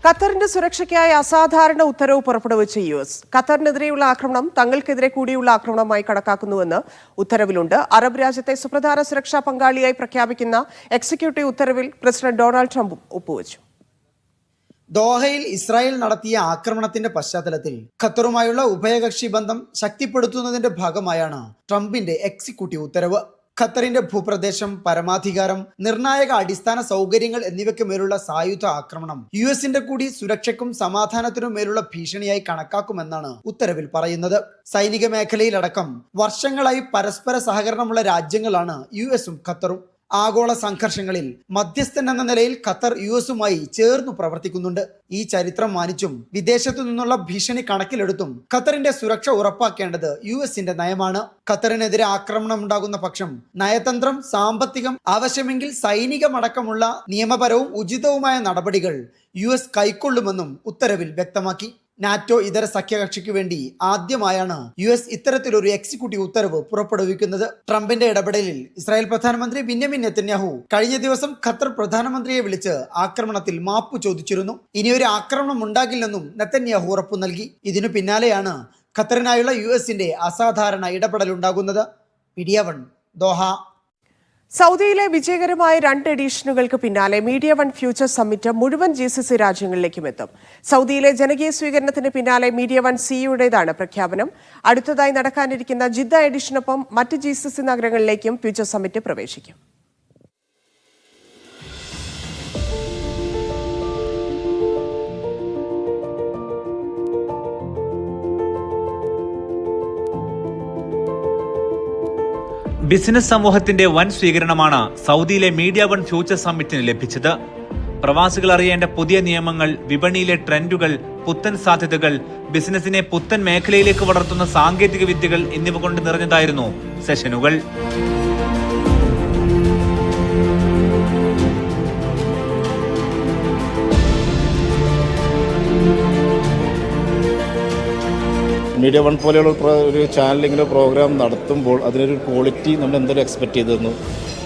ഖത്തറിന്റെ സുരക്ഷയ്ക്കായി അസാധാരണ ഉത്തരവ് പുറപ്പെടുവിച്ച യുഎസ് ഖത്തറിനെതിരെയുള്ള ആക്രമണം തങ്ങൾക്കെതിരെ കൂടിയുള്ള ആക്രമണമായി കണക്കാക്കുന്നുവെന്ന് ഉത്തരവിലുണ്ട്. അറബ് രാജ്യത്തെ സുപ്രധാന സുരക്ഷാ പങ്കാളിയായി പ്രഖ്യാപിക്കുന്ന എക്സിക്യൂട്ടീവ് ഉത്തരവിൽ പ്രസിഡന്റ് ഡൊണാൾഡ് ട്രംപും ഒപ്പുവച്ചു. ദോഹയിൽ ഇസ്രായേൽ നടത്തിയ ആക്രമണത്തിന്റെ പശ്ചാത്തലത്തിൽ ഖത്തറുമായുള്ള ഉഭയകക്ഷി ബന്ധം ശക്തിപ്പെടുത്തുന്നതിന്റെ ഭാഗമായാണ് ട്രംപിന്റെ എക്സിക്യൂട്ടീവ് ഉത്തരവ്. ഖത്തറിന്റെ ഭൂപ്രദേശം, പരമാധികാരം, നിർണായക അടിസ്ഥാന സൗകര്യങ്ങൾ എന്നിവയ്ക്ക് മേലുള്ള സായുധ ആക്രമണം യുഎസിന്റെ കൂടി സുരക്ഷയ്ക്കും സമാധാനത്തിനും മേലുള്ള ഭീഷണിയായി കണക്കാക്കുമെന്നാണ് ഉത്തരവിൽ പറയുന്നത്. സൈനിക മേഖലയിലടക്കം വർഷങ്ങളായി പരസ്പര സഹകരണമുള്ള രാജ്യങ്ങളാണ് യുഎസും ഖത്തറും. ആഗോള സംഘർഷങ്ങളിൽ മധ്യസ്ഥൻ എന്ന നിലയിൽ ഖത്തർ യുഎസുമായി ചേർന്നു പ്രവർത്തിക്കുന്നുണ്ട്. ഈ ചരിത്രം മാനിച്ചും വിദേശത്തു നിന്നുള്ള ഭീഷണി കണക്കിലെടുത്തും ഖത്തറിന്റെ സുരക്ഷ ഉറപ്പാക്കേണ്ടത് യുഎസിന്റെ നയമാണ്. ഖത്തറിനെതിരെ ആക്രമണം ഉണ്ടാകുന്ന പക്ഷം നയതന്ത്രം, സാമ്പത്തികം, ആവശ്യമെങ്കിൽ സൈനികമടക്കമുള്ള നിയമപരവും ഉചിതവുമായ നടപടികൾ യുഎസ് കൈക്കൊള്ളുമെന്നും ഉത്തരവിൽ വ്യക്തമാക്കി. നാറ്റോ ഇതര സഖ്യകക്ഷിക്ക് വേണ്ടി ആദ്യമായാണ് യുഎസ് ഇത്തരത്തിലൊരു എക്സിക്യൂട്ടീവ് ഉത്തരവ് പുറപ്പെടുവിക്കുന്നത്. ട്രംപിന്റെ ഇടപെടലിൽ ഇസ്രായേൽ പ്രധാനമന്ത്രി ബെന്യാമിൻ നെതന്യാഹു കഴിഞ്ഞ ദിവസം ഖത്തർ പ്രധാനമന്ത്രിയെ വിളിച്ച് ആക്രമണത്തിൽ മാപ്പ് ചോദിച്ചിരുന്നു. ഇനിയൊരു ആക്രമണം ഉണ്ടാകില്ലെന്നും നെതന്യാഹു ഉറപ്പു നൽകി. ഇതിനു പിന്നാലെയാണ് ഖത്തറിനായുള്ള യുഎസിന്റെ അസാധാരണ ഇടപെടലുണ്ടാകുന്നത്. Media one, Doha. സൗദിയിലെ വിജയകരമായ 2 എഡിഷനുകൾക്ക് പിന്നാലെ മീഡിയ വൺ ഫ്യൂച്ചർ സമ്മിറ്റ് മുഴുവൻ GCC രാജ്യങ്ങളിലേക്കും എത്തും. സൗദിയിലെ ജനകീയ സ്വീകരണത്തിന് പിന്നാലെ മീഡിയ വൺ സിഇയുടേതാണ് പ്രഖ്യാപനം. അടുത്തതായി നടക്കാനിരിക്കുന്ന ജിദ്ദ എഡിഷനൊപ്പം മറ്റ് GCC നഗരങ്ങളിലേക്കും ഫ്യൂച്ചർ സമ്മിറ്റ് പ്രവേശിക്കും. ബിസിനസ് സമൂഹത്തിന്റെ വൻ സ്വീകരണമാണ് സൗദിയിലെ മീഡിയ വൺ ഫ്യൂച്ചർ സമ്മിറ്റിന് ലഭിച്ചത്. പ്രവാസികൾ അറിയേണ്ട പുതിയ നിയമങ്ങൾ, വിപണിയിലെ ട്രെൻഡുകൾ, പുത്തൻ സാധ്യതകൾ, ബിസിനസിനെ പുത്തൻ മേഖലയിലേക്ക് വളർത്തുന്ന സാങ്കേതിക വിദ്യകൾ എന്നിവ കൊണ്ട് നിറഞ്ഞതായിരുന്നു സെഷനുകൾ. മീഡിയ വൺ പോലെയുള്ള ഒരു ചാനൽ ഇങ്ങനെ പ്രോഗ്രാം നടത്തുമ്പോൾ അതിനൊരു ക്വാളിറ്റി നമ്മൾ എന്തെങ്കിലും എക്സ്പെക്ട് ചെയ്തിരുന്നു.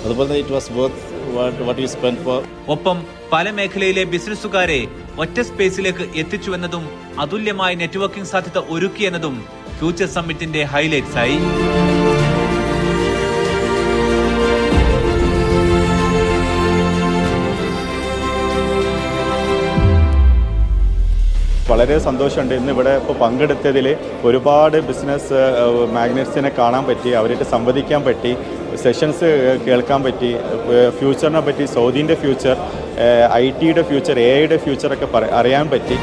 അതുപോലെ തന്നെ it was worth what you spend four. ഒപ്പം പല മേഖലയിലെ ബിസിനസ്സുകാരെ ഒറ്റ സ്പേസിലേക്ക് എത്തിച്ചുവെന്നതും അതുല്യമായ നെറ്റ്വർക്കിംഗ് സാധ്യത ഒരുക്കിയെന്നതും ഫ്യൂച്ചർ സമ്മിറ്റിന്റെ ഹൈലൈറ്റ്സ് ആയി. വളരെ സന്തോഷമുണ്ട്. ഇന്ന് ഇവിടെ ഇപ്പോൾ പങ്കെടുത്തതിൽ ഒരുപാട് ബിസിനസ് മാഗ്നറ്റ്സിനെ കാണാൻ പറ്റി, അവരായിട്ട് സംവദിക്കാൻ പറ്റി, സെഷൻസ് കേൾക്കാൻ പറ്റി, ഫ്യൂച്ചറിനെ പറ്റി, സൗദിൻ്റെ ഫ്യൂച്ചർ, IT-യുടെ ഫ്യൂച്ചർ, AI-യുടെ ഫ്യൂച്ചറൊക്കെ അറിയാൻ പറ്റി.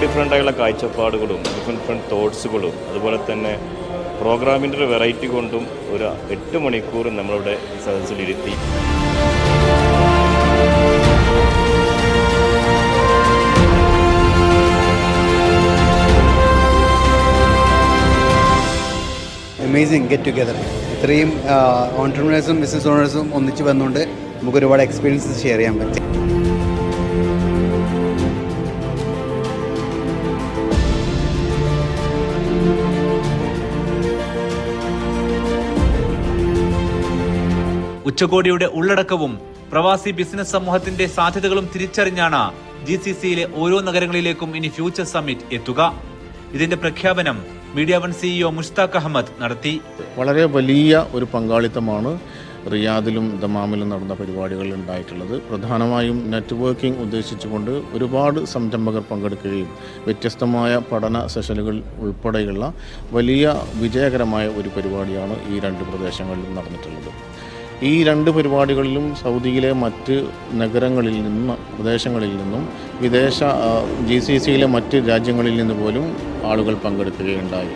ഡിഫറെൻ്റായുള്ള കാഴ്ചപ്പാടുകളും ഡിഫറെൻറ്റ് തോട്ട്സുകളും അതുപോലെ തന്നെ പ്രോഗ്രാമിൻ്റെ ഒരു വെറൈറ്റി കൊണ്ടും ഒരു 8 മണിക്കൂർ നമ്മളിവിടെ ഈ സദസ്സിലിരുത്തി. Amazing get together. ഇത്രയും ഓൺട്രപ്രണേഴ്സും ബിസിനസ് ഓണേഴ്സും ഒന്നിച്ച് വന്നുകൊണ്ട് നമുക്ക് ഒരുപാട് എക്സ്പീരിയൻസസ് ഷെയർ ചെയ്യാൻ പറ്റി. ഉച്ചകോടിയുടെ ഉള്ളടക്കവും പ്രവാസി ബിസിനസ് സമൂഹത്തിന്റെ സാധ്യതകളും തിരിച്ചറിഞ്ഞാണ് GCCയിലെ ഓരോ നഗരങ്ങളിലേക്കും ഇനി ഫ്യൂച്ചർ സമ്മിറ്റ് എത്തുക. ഇതിന്റെ പ്രഖ്യാപനം media one CEO Mushtaq Ahmed നടത്തി. വളരെ വലിയ ഒരു പങ്കാളിത്തമാണ് റിയാദിലും ദമാമിലും നടന്ന പരിപാടികളിൽ ഉണ്ടായിട്ടുള്ളത്. പ്രധാനമായും നെറ്റ്വർക്കിംഗ് ഉദ്ദേശിച്ചുകൊണ്ട് ഒരുപാട് സംരംഭകർ പങ്കെടുക്കുകയും വ്യത്യസ്തമായ പഠന സെഷനുകൾ ഉൾപ്പെടെയുള്ള വലിയ വിജയകരമായ ഒരു പരിപാടിയാണ് ഈ 2 പ്രദേശങ്ങളിലും നടന്നിട്ടുള്ളത്. ഈ 2 പരിപാടികളിലും സൗദിയിലെ മറ്റ് നഗരങ്ങളിൽ നിന്നും പ്രദേശങ്ങളിൽ നിന്നും വിദേശ GCCയിലെ മറ്റ് രാജ്യങ്ങളിൽ നിന്ന് പോലും ആളുകൾ പങ്കെടുക്കുകയുണ്ടായി.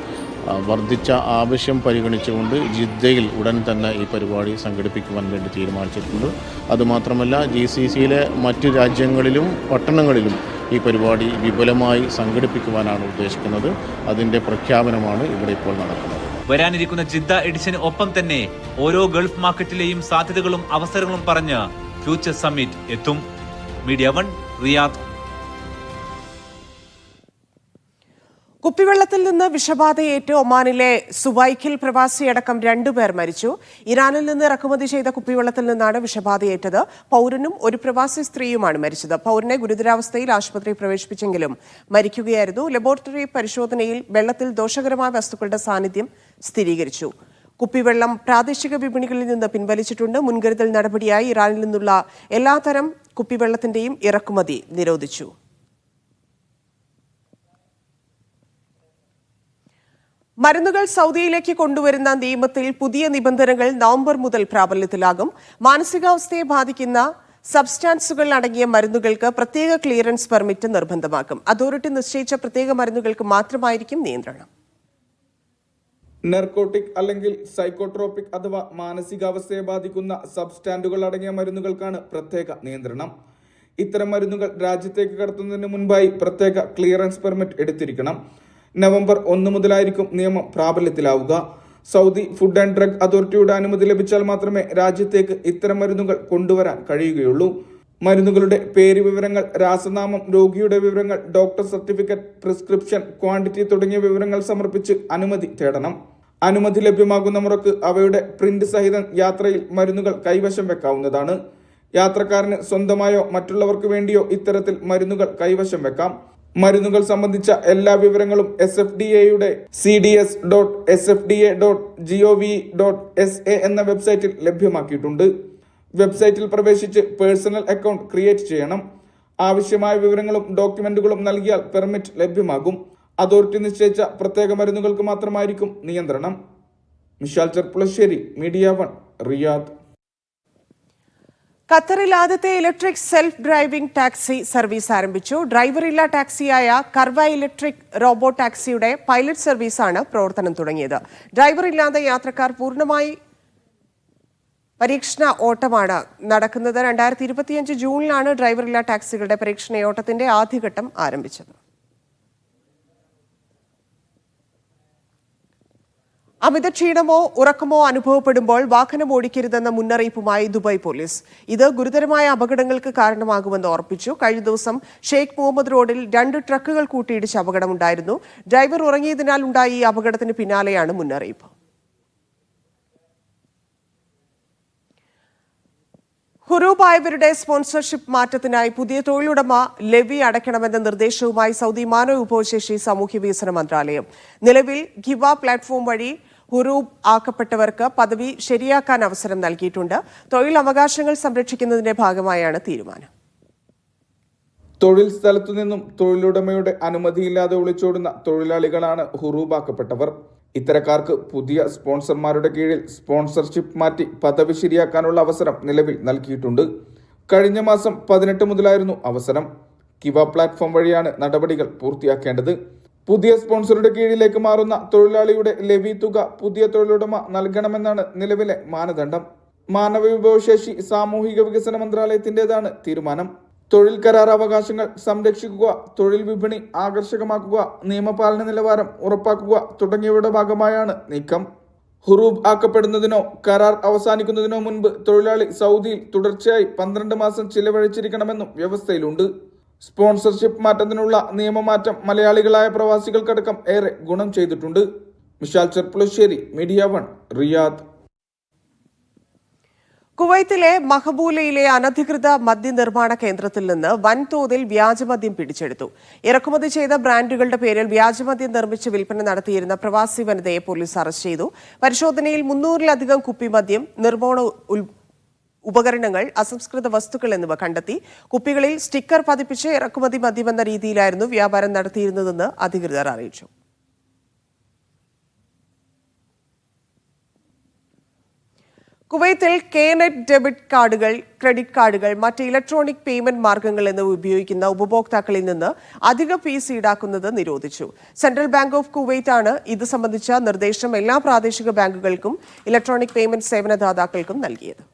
വർദ്ധിച്ച ആവശ്യം പരിഗണിച്ചുകൊണ്ട് ജിദ്ദയിൽ ഉടൻ തന്നെ ഈ പരിപാടി സംഘടിപ്പിക്കുവാൻ വേണ്ടി തീരുമാനിച്ചിട്ടുണ്ട്. അതുമാത്രമല്ല GCCയിലെ മറ്റ് രാജ്യങ്ങളിലും പട്ടണങ്ങളിലും ഈ പരിപാടി വിപുലമായി സംഘടിപ്പിക്കുവാനാണ് ഉദ്ദേശിക്കുന്നത്. അതിൻ്റെ പ്രഖ്യാപനമാണ് ഇവിടെ ഇപ്പോൾ നടക്കുന്നത്. വരാനിരിക്കുന്ന ജിദ്ദ എഡിഷന് ഒപ്പം തന്നെ ഓരോ ഗൾഫ് മാർക്കറ്റിലെയും സാധ്യതകളും അവസരങ്ങളും പറഞ്ഞ് ഫ്യൂച്ചർ സമ്മിറ്റ് എത്തും. Media one, Riyadh. കുപ്പിവെള്ളത്തിൽ നിന്ന് വിഷബാധയേറ്റ് ഒമാനിലെ സുബൈഖിൽ പ്രവാസിയടക്കം 2 പേർ മരിച്ചു. ഇറാനിൽ നിന്ന് ഇറക്കുമതി ചെയ്ത കുപ്പിവെള്ളത്തിൽ നിന്നാണ് വിഷബാധയേറ്റത്. പൗരനും ഒരു പ്രവാസി സ്ത്രീയുമാണ് മരിച്ചത്. പൗരനെ ഗുരുതരാവസ്ഥയിൽ ആശുപത്രിയിൽ പ്രവേശിപ്പിച്ചെങ്കിലും മരിക്കുകയായിരുന്നു. ലബോറട്ടറി പരിശോധനയിൽ വെള്ളത്തിൽ ദോഷകരമായ വസ്തുക്കളുടെ സാന്നിധ്യം സ്ഥിരീകരിച്ചു. കുപ്പിവെള്ളം പ്രാദേശിക വിപണികളിൽ നിന്ന് പിൻവലിച്ചിട്ടുണ്ട്. മുൻകരുതൽ നടപടിയായി ഇറാനിൽ നിന്നുള്ള എല്ലാത്തരം കുപ്പിവെള്ളത്തിന്റെയും ഇറക്കുമതി നിരോധിച്ചു. മരുന്നുകൾ സൗദിയിലേക്ക് കൊണ്ടുവരുന്ന നിയമത്തിൽ പുതിയ നിബന്ധനകൾ നവംബർ മുതൽ പ്രാബല്യത്തിലാകും. മാനസികാവസ്ഥയെ ബാധിക്കുന്ന സബ്സ്റ്റാൻസുകൾ അടങ്ങിയ മരുന്നുകൾക്ക് പ്രത്യേക ക്ലിയറൻസ് പെർമിറ്റ് നിർബന്ധമാക്കും. അതോറിറ്റി നിശ്ചയിച്ച പ്രത്യേക മരുന്നുകൾക്ക് മാത്രമായിരിക്കും നിയന്ത്രണം. നെർക്കോട്ടിക് അല്ലെങ്കിൽ സൈക്കോട്രോപിക് അഥവാ മാനസികാവസ്ഥയെ ബാധിക്കുന്ന സബ്സ്റ്റാൻഡുകൾ അടങ്ങിയ മരുന്നുകൾക്കാണ് പ്രത്യേക നിയന്ത്രണം. ഇത്തരം മരുന്നുകൾ രാജ്യത്തേക്ക് കടത്തുന്നതിന് മുൻപായി പ്രത്യേക ക്ലിയറൻസ് പെർമിറ്റ് എടുത്തിരിക്കണം. നവംബർ 1 മുതലായിരിക്കും നിയമം പ്രാബല്യത്തിലാവുക. സൗദി ഫുഡ് ആൻഡ് ഡ്രഗ് അതോറിറ്റിയുടെ അനുമതി ലഭിച്ചാൽ മാത്രമേ രാജ്യത്തേക്ക് ഇത്തരം മരുന്നുകൾ കൊണ്ടുവരാൻ കഴിയുകയുള്ളൂ. മരുന്നുകളുടെ പേര് വിവരങ്ങൾ, രാസനാമം, രോഗിയുടെ വിവരങ്ങൾ, ഡോക്ടർ സർട്ടിഫിക്കറ്റ്, പ്രിസ്ക്രിപ്ഷൻ, ക്വാണ്ടിറ്റി തുടങ്ങിയ വിവരങ്ങൾ സമർപ്പിച്ച് അനുമതി തേടണം. അനുമതി ലഭ്യമാകുന്ന മുറക്ക് അവയുടെ പ്രിന്റ് സഹിതം യാത്രയിൽ മരുന്നുകൾ കൈവശം വെക്കാവുന്നതാണ്. യാത്രക്കാരന് സ്വന്തമായോ മറ്റുള്ളവർക്ക് വേണ്ടിയോ ഇത്തരത്തിൽ മരുന്നുകൾ കൈവശം വെക്കാം. മരുന്നുകൾ സംബന്ധിച്ച എല്ലാ വിവരങ്ങളും SFDAയുടെ cds.sfda.gov.sa എന്ന വെബ്സൈറ്റിൽ ലഭ്യമാക്കിയിട്ടുണ്ട്. വെബ്സൈറ്റിൽ പ്രവേശിച്ച് പേഴ്സണൽ അക്കൗണ്ട് ക്രിയേറ്റ് ചെയ്യണം. ആവശ്യമായ വിവരങ്ങളും ഡോക്യുമെന്റുകളും നൽകിയാൽ പെർമിറ്റ് ലഭ്യമാകും. അതോറിറ്റി നിശ്ചയിച്ച പ്രത്യേക മരുന്നുകൾക്ക് മാത്രമായിരിക്കും നിയന്ത്രണം. Mishal Cherpulassery, media 1, Riyadh. ഖത്തറിൽ ആദ്യത്തെ electric self driving taxi service ആരംഭിച്ചു. ഡ്രൈവറില്ലാ ടാക്സിയായ കർവ ഇലക്ട്രിക് റോബോ ടാക്സിയുടെ പൈലറ്റ് സർവീസാണ് പ്രവർത്തനം തുടങ്ങിയത്. ഡ്രൈവറില്ലാതെ യാത്രക്കാർ പൂർണ്ണമായി പരീക്ഷണ ഓട്ടമാണ് നടക്കുന്നത്. 2025 ജൂണിലാണ് ഡ്രൈവറില്ലാ ടാക്സികളുടെ പരീക്ഷണയോട്ടത്തിന്റെ ആദ്യഘട്ടം ആരംഭിച്ചത്. അമിത ക്ഷീണമോ ഉറക്കമോ അനുഭവപ്പെടുമ്പോൾ വാഹനം ഓടിക്കരുതെന്ന മുന്നറിയിപ്പുമായി ദുബായ് പോലീസ്. ഇത് ഗുരുതരമായ അപകടങ്ങൾക്ക് കാരണമാകുമെന്ന് ഉറപ്പിച്ചു. കഴിഞ്ഞ ദിവസം ഷെയ്ഖ് മുഹമ്മദ് റോഡിൽ 2 ട്രക്കുകൾ കൂട്ടിയിടിച്ച് അപകടമുണ്ടായിരുന്നു. ഡ്രൈവർ ഉറങ്ങിയതിനാൽ ഉണ്ടായ ഈ അപകടത്തിന് പിന്നാലെയാണ് മുന്നറിയിപ്പ്. ഹുറൂബ് ആയവരുടെ സ്പോൺസർഷിപ്പ് മാറ്റത്തിനായി പുതിയ തൊഴിലുടമ ലെവി അടയ്ക്കണമെന്ന നിർദ്ദേശവുമായി സൗദി മാനവ വിഭവശേഷി സാമൂഹ്യ വികസന മന്ത്രാലയം. നിലവിൽ ഗിവ പ്ലാറ്റ്ഫോം വഴി ഹുറൂബ് ആക്കപ്പെട്ടവർക്ക് പദവി ശരിയാക്കാൻ അവസരം നൽകിയിട്ടുണ്ട്. തൊഴിൽ അവകാശങ്ങൾ സംരക്ഷിക്കുന്നതിന്റെ ഭാഗമായാണ് തീരുമാനം. തൊഴിൽ സ്ഥലത്തു നിന്നും തൊഴിലുടമയുടെ അനുമതിയില്ലാതെ ഒളിച്ചോടുന്ന തൊഴിലാളികളാണ് ഹുറൂബാക്കപ്പെട്ടവർ. ഇത്തരക്കാർക്ക് പുതിയ സ്പോൺസർമാരുടെ കീഴിൽ സ്പോൺസർഷിപ്പ് മാറ്റി പദവി ശരിയാക്കാനുള്ള അവസരം നിലവിൽ നൽകിയിട്ടുണ്ട്. കഴിഞ്ഞ മാസം 18 മുതലായിരുന്നു അവസരം. കിവ പ്ലാറ്റ്ഫോം വഴിയാണ് നടപടികൾ പൂർത്തിയാക്കേണ്ടത്. പുതിയ സ്പോൺസറുടെ കീഴിലേക്ക് മാറുന്ന തൊഴിലാളിയുടെ ലെവി തുക പുതിയ തൊഴിലുടമ നൽകണമെന്നാണ് നിലവിലെ മാനദണ്ഡം. മാനവ വിഭവശേഷി സാമൂഹിക വികസന മന്ത്രാലയത്തിന്റേതാണ് തീരുമാനം. തൊഴിൽ കരാർ അവകാശങ്ങൾ സംരക്ഷിക്കുക, തൊഴിൽ വിപണി ആകർഷകമാക്കുക, നിയമപാലന നിലവാരം ഉറപ്പാക്കുക തുടങ്ങിയവയുടെ ഭാഗമായാണ് നീക്കം. ഹുറൂബ് ആക്കപ്പെടുന്നതിനോ കരാർ അവസാനിക്കുന്നതിനോ മുൻപ് തൊഴിലാളി സൗദിയിൽ തുടർച്ചയായി 12 മാസം ചിലവഴിച്ചിരിക്കണമെന്നും വ്യവസ്ഥയിലുണ്ട്. സ്പോൺസർഷിപ്പ് മാറ്റത്തിനുള്ള നിയമമാറ്റം മലയാളികളായ പ്രവാസികൾക്കടക്കം ഏറെ ഗുണം ചെയ്തിട്ടുണ്ട്. Mishal Cherpulassery, media 1, Riyadh. കുവൈത്തിലെ മഹബൂലയിലെ അനധികൃത മദ്യനിർമ്മാണ കേന്ദ്രത്തിൽ നിന്ന് വൻതോതിൽ വ്യാജമദ്യം പിടിച്ചെടുത്തു. ഇറക്കുമതി ചെയ്ത ബ്രാൻഡുകളുടെ പേരിൽ വ്യാജമദ്യം നിർമ്മിച്ച് വിൽപ്പന നടത്തിയിരുന്ന പ്രവാസി വനിതയെ പോലീസ് അറസ്റ്റ് ചെയ്തു. പരിശോധനയിൽ 300-ലധികം കുപ്പി മദ്യം, നിർമ്മാണ ഉപകരണങ്ങൾ, അസംസ്കൃത വസ്തുക്കൾ എന്നിവ കണ്ടെത്തി. കുപ്പികളിൽ സ്റ്റിക്കർ പതിപ്പിച്ച് ഇറക്കുമതി മദ്യമെന്ന രീതിയിലായിരുന്നു വ്യാപാരം നടത്തിയിരുന്നതെന്ന് അധികൃതർ അറിയിച്ചു. കുവൈത്തിൽ കെ-നെറ്റ് ഡെബിറ്റ് കാർഡുകൾ, ക്രെഡിറ്റ് കാർഡുകൾ, മറ്റ് ഇലക്ട്രോണിക് പേയ്മെന്റ് മാർഗങ്ങൾ എന്നിവ ഉപയോഗിക്കുന്ന ഉപഭോക്താക്കളിൽ നിന്ന് അധിക ഫീസ് ഈടാക്കുന്നത് നിരോധിച്ചു. സെൻട്രൽ ബാങ്ക് ഓഫ് കുവൈറ്റ് ആണ് ഇത് സംബന്ധിച്ച നിർദ്ദേശം എല്ലാ പ്രാദേശിക ബാങ്കുകൾക്കും ഇലക്ട്രോണിക് പേയ്മെന്റ് സേവനദാതാക്കൾക്കും നൽകിയത്.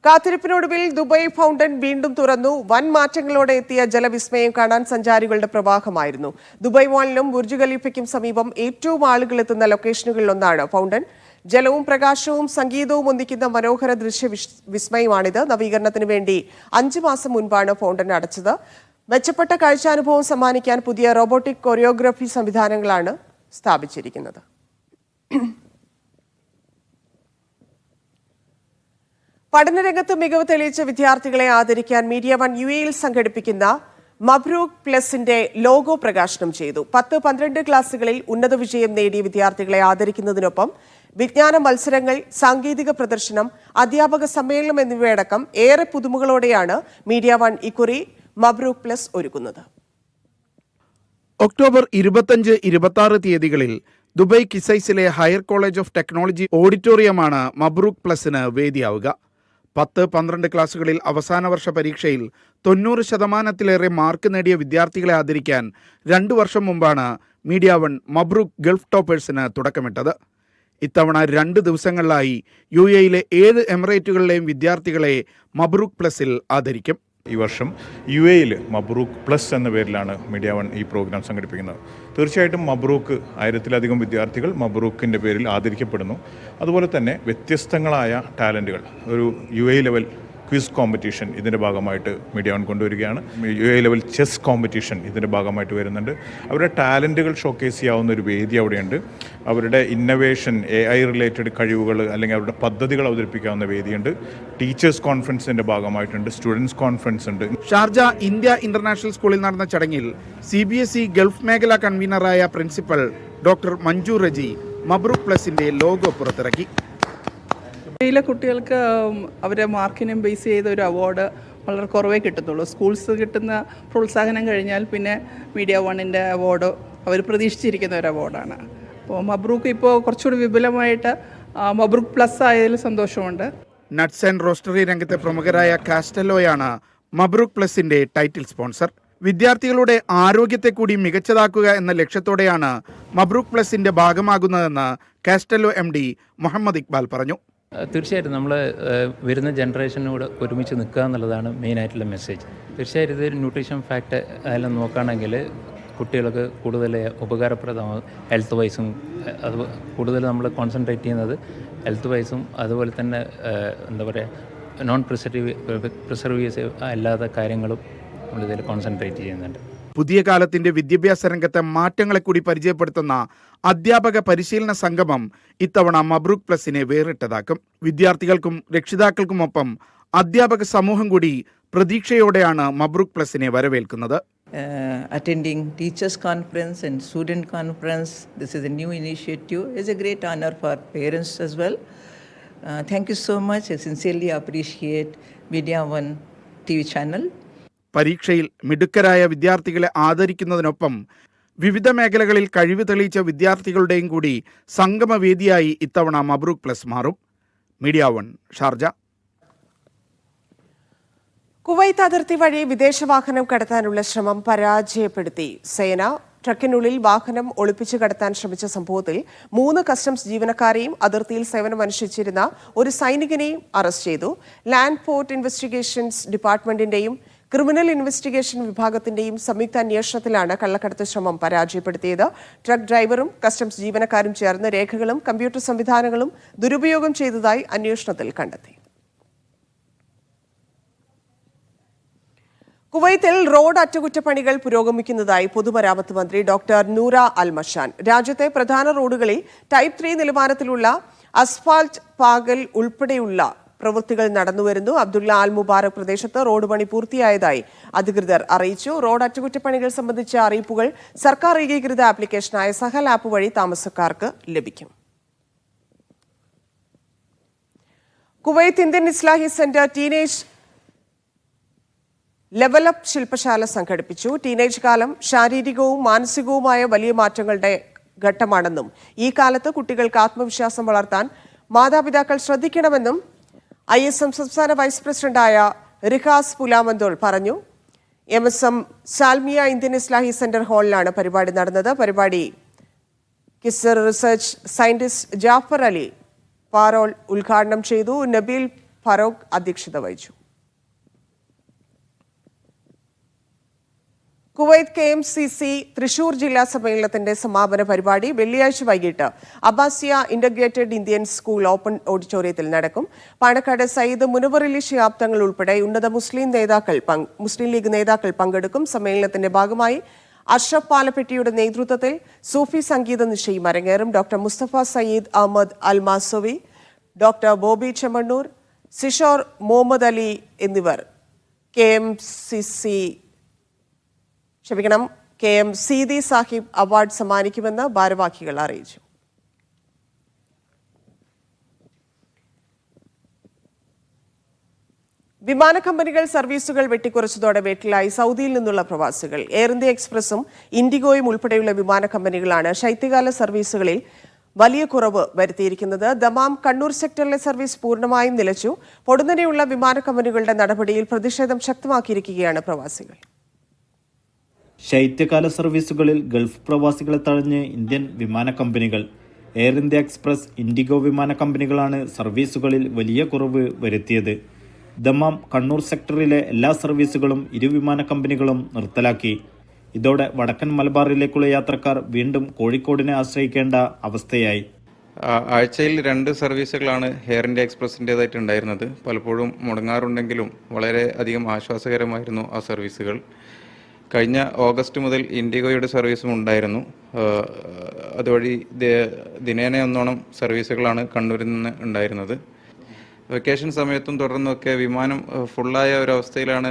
കാത്തിരിപ്പിനൊടുവിൽ ദുബായ് ഫൗണ്ടൻ വീണ്ടും തുറന്നു. വൻ മാറ്റങ്ങളോടെ എത്തിയ ജലവിസ്മയം കാണാൻ സഞ്ചാരികളുടെ പ്രവാഹമായിരുന്നു. ദുബായ് മാളിനും ബുർജ് ഖലീഫയ്ക്കും സമീപം ഏറ്റവും ആളുകൾ എത്തുന്ന ലൊക്കേഷനുകളിലൊന്നാണ് ഫൗണ്ടൻ. ജലവും പ്രകാശവും സംഗീതവും ഒന്നിക്കുന്ന മനോഹര ദൃശ്യ വിസ്മയമാണിത്. നവീകരണത്തിന് വേണ്ടി 5 മാസം മുൻപാണ് ഫൗണ്ടൻ അടച്ചത്. മെച്ചപ്പെട്ട കാഴ്ചാനുഭവം സമ്മാനിക്കാൻ പുതിയ റോബോട്ടിക് കൊറിയോഗ്രഫി സംവിധാനങ്ങളാണ് സ്ഥാപിച്ചിരിക്കുന്നത്. പഠനരംഗത്ത് മികവ് തെളിയിച്ച വിദ്യാർത്ഥികളെ ആദരിക്കാൻ മീഡിയ വൺ UAE സംഘടിപ്പിക്കുന്ന മബ്രൂക്ക് പ്ലസിന്റെ ലോഗോ പ്രകാശനം ചെയ്തു. 10-12 ക്ലാസുകളിൽ ഉന്നത വിജയം നേടിയ വിദ്യാർത്ഥികളെ ആദരിക്കുന്നതിനൊപ്പം വിജ്ഞാന മത്സരങ്ങൾ, സാങ്കേതിക പ്രദർശനം, അധ്യാപക സമ്മേളനം എന്നിവയടക്കം ഏറെ പുതുമകളോടെയാണ് മീഡിയ വൺ ഇക്കുറി മബ്രൂക്ക് പ്ലസ് ഒരുക്കുന്നത്. ഒക്ടോബർ 25-26 തീയതികളിൽ ദുബായ് കിസൈസിലെ ഹയർ കോളേജ് ഓഫ് ടെക്നോളജി ഓഡിറ്റോറിയമാണ് മബ്രൂക്ക് പ്ലസിന് വേദിയാവുക. 10-12 ക്ലാസുകളിൽ അവസാന വർഷ പരീക്ഷയിൽ 90% മാർക്ക് നേടിയ വിദ്യാർത്ഥികളെ ആദരിക്കാൻ 2 വർഷം മുമ്പാണ് മീഡിയ വൺ മബ്രൂക്ക് ഗൾഫ് ടോപ്പേഴ്സിന് തുടക്കമിട്ടത്. ഇത്തവണ 2 ദിവസങ്ങളിലായി UAE 7 എമിറേറ്റുകളിലെയും വിദ്യാർത്ഥികളെ മബ്രൂക്ക് പ്ലസിൽ ആദരിക്കും. ഈ വർഷം UAE മബ്രൂക്ക് പ്ലസ് എന്ന പേരിലാണ് മീഡിയ വൺ ഈ പ്രോഗ്രാം സംഘടിപ്പിക്കുന്നത്. തീർച്ചയായിട്ടും മബ്രൂക്ക് 1000-ലധികം വിദ്യാർത്ഥികൾ മബ്രൂക്കിൻ്റെ പേരിൽ ആദരിക്കപ്പെടുന്നു. അതുപോലെ തന്നെ വ്യത്യസ്തങ്ങളായ ടാലൻറ്റുകൾ ഒരു UAE ലെവൽ ക്വിസ് കോമ്പറ്റീഷൻ ഇതിൻ്റെ ഭാഗമായിട്ട് മീഡിയ വൺ കൊണ്ടുവരികയാണ്. UAE ലെവൽ ചെസ് കോമ്പറ്റീഷൻ ഇതിൻ്റെ ഭാഗമായിട്ട് വരുന്നുണ്ട്. അവരുടെ ടാലൻറ്റുകൾ ഷോക്കേസ് ചെയ്യാവുന്ന ഒരു വേദി അവിടെയുണ്ട്. അവരുടെ ഇന്നവേഷൻ, AI റിലേറ്റഡ് കഴിവുകൾ അല്ലെങ്കിൽ അവരുടെ പദ്ധതികൾ അവതരിപ്പിക്കാവുന്ന വേദിയുണ്ട്. ടീച്ചേഴ്സ് കോൺഫറൻസിൻ്റെ ഭാഗമായിട്ടുണ്ട്. സ്റ്റുഡൻസ് കോൺഫറൻസ് ഉണ്ട്. ഷാർജ ഇന്ത്യ ഇന്റർനാഷണൽ സ്കൂളിൽ നടന്ന ചടങ്ങിൽ CBSE ഗൾഫ് മേഖലാ കൺവീനറായ principal doctor Manju Reji മബ്രൂക്ക് പ്ലസിന്റെ logo പുറത്തിറക്കി. ഇന്ത്യയിലെ കുട്ടികൾക്ക് അവരെ മാർക്കിനും ബേസ് ചെയ്ത ഒരു അവാർഡ് വളരെ കുറവേ കിട്ടത്തുള്ളൂ. സ്കൂൾസ് കിട്ടുന്ന പ്രോത്സാഹനം കഴിഞ്ഞാൽ പിന്നെ മീഡിയ വണ്ണിൻ്റെ അവാർഡ് അവർ പ്രതീക്ഷിച്ചിരിക്കുന്ന ഒരു അവാർഡാണ്. അപ്പോൾ മബ്രൂക്ക് ഇപ്പോൾ കുറച്ചുകൂടി വിപുലമായിട്ട് മബ്രൂക്ക് പ്ലസ് ആയതിൽ സന്തോഷമുണ്ട്. നട്ട്സ് ആൻഡ് റോസ്റ്ററി രംഗത്തെ പ്രമുഖരായ കാസ്റ്റലോയാണ് മബ്രൂക്ക് പ്ലസിന്റെ ടൈറ്റിൽ സ്പോൺസർ. വിദ്യാർത്ഥികളുടെ ആരോഗ്യത്തെ കൂടി മികച്ചതാക്കുക എന്ന ലക്ഷ്യത്തോടെയാണ് മബ്രൂക്ക് പ്ലസിന്റെ ഭാഗമാകുന്നതെന്ന് കാസ്റ്റലോ MD മുഹമ്മദ് ഇക്ബാൽ പറഞ്ഞു. തീർച്ചയായിട്ടും നമ്മൾ വരുന്ന ജനറേഷനോട് ഒരുമിച്ച് നിൽക്കുക എന്നുള്ളതാണ് മെയിനായിട്ടുള്ള മെസ്സേജ്. തീർച്ചയായിട്ടും ഇതൊരു ന്യൂട്രീഷൻ ഫാക്ട് അതെല്ലാം നോക്കുകയാണെങ്കിൽ കുട്ടികൾക്ക് കൂടുതൽ ഉപകാരപ്രദമാകും. ഹെൽത്ത് വൈസും അത് കൂടുതൽ നമ്മൾ കോൺസെൻട്രേറ്റ് ചെയ്യുന്നത് ഹെൽത്ത് വൈസും അതുപോലെ തന്നെ എന്താ പറയുക നോൺ പ്രിസർവേറ്റീവ് അല്ലാത്ത കാര്യങ്ങളും നമ്മളിതിൽ കോൺസെൻട്രേറ്റ് ചെയ്യുന്നുണ്ട്. പുതിയ കാലത്തിന്റെ വിദ്യാഭ്യാസ രംഗത്തെ മാറ്റങ്ങളെ കൂടി പരിചയപ്പെടുത്തുന്ന അധ്യാപക പരിശീലന സംഗമം ഇത്തവണ മബ്രൂക്ക് പ്ലസിനെ വേറിട്ടതാക്കും. വിദ്യാർത്ഥികൾക്കും രക്ഷിതാക്കൾക്കുമൊപ്പം അധ്യാപക സമൂഹം കൂടി പ്രതീക്ഷയോടെയാണ് മബ്രൂക്ക് പ്ലസിനെ വരവേൽക്കുന്നത്. Attending teachers conference and student conference, this is a new initiative. It's a great honor for parents as well. Thank you so much. I sincerely appreciate Media One TV channel. പരീക്ഷയിൽ മിടുക്കരായ വിദ്യാർത്ഥികളെ ആദരിക്കുന്നതിനൊപ്പം വിവിധ മേഖലകളിൽ കഴിവ് തെളിയിച്ച വിദ്യാർത്ഥികളുടെയും കൂടി സംഗമവേദിയായി ഇത്തവണ മബ്രൂക്ക് പ്ലസ് മാറും. Media one, Sharjah. കുവൈത്ത് അതിർത്തി വഴി വിദേശ വാഹനം കടത്താനുള്ള ശ്രമം പരാജയപ്പെടുത്തി സേന. ട്രക്കിനുള്ളിൽ വാഹനം ഒളിപ്പിച്ചു കടത്താൻ ശ്രമിച്ച സംഭവത്തിൽ 3 കസ്റ്റംസ് ജീവനക്കാരെയും അതിർത്തിയിൽ സേവനമനുഷ്ഠിച്ചിരുന്ന ഒരു സൈനികനെയും അറസ്റ്റ് ചെയ്തു. ലാൻഡ് പോർട്ട് ഇൻവെസ്റ്റിഗേഷൻസ് ഡിപ്പാർട്ട്മെന്റിന്റെയും ക്രിമിനൽ ഇൻവെസ്റ്റിഗേഷൻ വിഭാഗത്തിന്റെയും സംയുക്ത അന്വേഷണത്തിലാണ് കള്ളക്കടത്ത് ശ്രമം പരാജയപ്പെടുത്തിയത്. ട്രക്ക് ഡ്രൈവറും കസ്റ്റംസ് ജീവനക്കാരും ചേർന്ന് രേഖകളും കമ്പ്യൂട്ടർ സംവിധാനങ്ങളും ദുരുപയോഗം ചെയ്തതായി അന്വേഷണത്തിൽ കണ്ടെത്തി. കുവൈത്തിൽ റോഡ് അറ്റകുറ്റപ്പണികൾ പുരോഗമിക്കുന്നതായി പൊതുമരാമത്ത് മന്ത്രി ഡോക്ടർ നൂറ അൽ മഷാൻ. രാജ്യത്തെ പ്രധാന റോഡുകളിൽ ടൈപ്പ് 3 നിലവാരത്തിലുള്ള അസ്ഫാൾട്ട് പാകൽ ഉൾപ്പെടെയുള്ള പ്രവൃത്തികൾ നടന്നുവരുന്നു. അബ്ദുള്ള അൽ മുബാറക് പ്രദേശത്ത് റോഡ് പണി പൂർത്തിയായതായി അധികൃതർ അറിയിച്ചു. റോഡ് അറ്റകുറ്റപ്പണികൾ സംബന്ധിച്ച അറിയിപ്പുകൾ സർക്കാർ ഏകീകൃത ആപ്ലിക്കേഷനായ സഹൽ ആപ്പ് വഴി താമസക്കാർക്ക് ലഭിക്കും. കുവൈത്ത് ഇന്ത്യൻ ഇസ്ലാഹി സെന്റർ ടീനേജ് ലെവലപ്പ് ശില്പശാല സംഘടിപ്പിച്ചു. ടീനേജ് കാലം ശാരീരികവും മാനസികവുമായ വലിയ മാറ്റങ്ങളുടെ ഘട്ടമാണെന്നും ഈ കാലത്ത് കുട്ടികൾക്ക് ആത്മവിശ്വാസം വളർത്താൻ മാതാപിതാക്കൾ ശ്രദ്ധിക്കണമെന്നും ISM സംസ്ഥാന വൈസ് പ്രസിഡന്റായ റിഹാസ് പുലാമന്തോൾ പറഞ്ഞു. MSM സാൽമിയ ഇന്ത്യൻ ഇസ്ലാഹി സെന്റർ ഹാളിലാണ് പരിപാടി നടന്നത്. പരിപാടി kisser research scientist Jafar Ali Parol ഉദ്ഘാടനം ചെയ്തു. നബീൽ ഫറോക്ക് അധ്യക്ഷത വഹിച്ചു. കുവൈത്ത് KMCC തൃശൂർ ജില്ലാ സമ്മേളനത്തിന്റെ സമാപന പരിപാടി വെള്ളിയാഴ്ച വൈകിട്ട് അബ്ബാസിയ ഇന്റഗ്രേറ്റഡ് ഇന്ത്യൻ സ്കൂൾ ഓപ്പൺ ഓഡിറ്റോറിയത്തിൽ നടക്കും. പാണക്കാട് സയ്യിദ് മുനവറലി ശിഹാബ് തങ്ങൾ ഉൾപ്പെടെ ഉന്നത മുസ്ലിം ലീഗ് നേതാക്കൾ പങ്കെടുക്കും. സമ്മേളനത്തിന്റെ ഭാഗമായി അഷ്റഫ് പാലപ്പെട്ടിയുടെ നേതൃത്വത്തിൽ സൂഫി സംഗീത നിശയും അരങ്ങേറും. ഡോക്ടർ മുസ്തഫ സയ്യിദ് അഹമ്മദ് അൽ മാസവി, ഡോക്ടർ ബോബി ചെമ്മണ്ണൂർ, സിഷോർ മുഹമ്മദ് അലി എന്നിവർ KM സീതി സാഹിബ് അവാർഡ് സമ്മാനിക്കുമെന്ന് ഭാരവാഹികൾ അറിയിച്ചു. വിമാന കമ്പനികൾ സർവീസുകൾ വെട്ടിക്കുറച്ചതോടെ വീട്ടിലായി സൗദിയിൽ നിന്നുള്ള പ്രവാസികൾ. എയർ ഇന്ത്യ എക്സ്പ്രസും ഇൻഡിഗോയും ഉൾപ്പെടെയുള്ള വിമാന കമ്പനികളാണ് ശൈത്യകാല സർവീസുകളിൽ വലിയ കുറവ് വരുത്തിയിരിക്കുന്നത്. ദമാം കണ്ണൂർ സെക്ടറിലെ സർവീസ് പൂർണ്ണമായും നിലച്ചു. പൊടുന്നനെയുള്ള വിമാന കമ്പനികളുടെ നടപടിയിൽ പ്രതിഷേധം ശക്തമാക്കിയിരിക്കുകയാണ് പ്രവാസികൾ. ശൈത്യകാല സർവീസുകളിൽ ഗൾഫ് പ്രവാസികളെ തഴഞ്ഞ് ഇന്ത്യൻ വിമാന കമ്പനികൾ. എയർ ഇന്ത്യ എക്സ്പ്രസ്, ഇൻഡിഗോ വിമാന കമ്പനികളാണ് സർവീസുകളിൽ വലിയ കുറവ് വരുത്തിയത്. ദമാം കണ്ണൂർ സെക്ടറിലെ എല്ലാ സർവീസുകളും ഇരു വിമാന കമ്പനികളും നിർത്തലാക്കി. ഇതോടെ വടക്കൻ മലബാറിലേക്കുള്ള യാത്രക്കാർ വീണ്ടും കോഴിക്കോടിനെ ആശ്രയിക്കേണ്ട അവസ്ഥയായി. ആഴ്ചയിൽ 2 സർവീസുകളാണ് എയർ ഇന്ത്യ എക്സ്പ്രസിൻ്റേതായിട്ട് ഉണ്ടായിരുന്നത്. പലപ്പോഴും മുടങ്ങാറുണ്ടെങ്കിലും വളരെ അധികം ആശ്വാസകരമായിരുന്നു ആ സർവീസുകൾ. കഴിഞ്ഞ ഓഗസ്റ്റ് മുതൽ ഇൻഡിഗോയുടെ സർവീസും ഉണ്ടായിരുന്നു. അതുവഴി ദിനേന 1 സർവീസുകളാണ് കണ്ണൂരിൽ നിന്ന് ഉണ്ടായിരുന്നത്. വെക്കേഷൻ സമയത്തും തുടർന്നൊക്കെ വിമാനം ഫുള്ളായ ഒരവസ്ഥയിലാണ്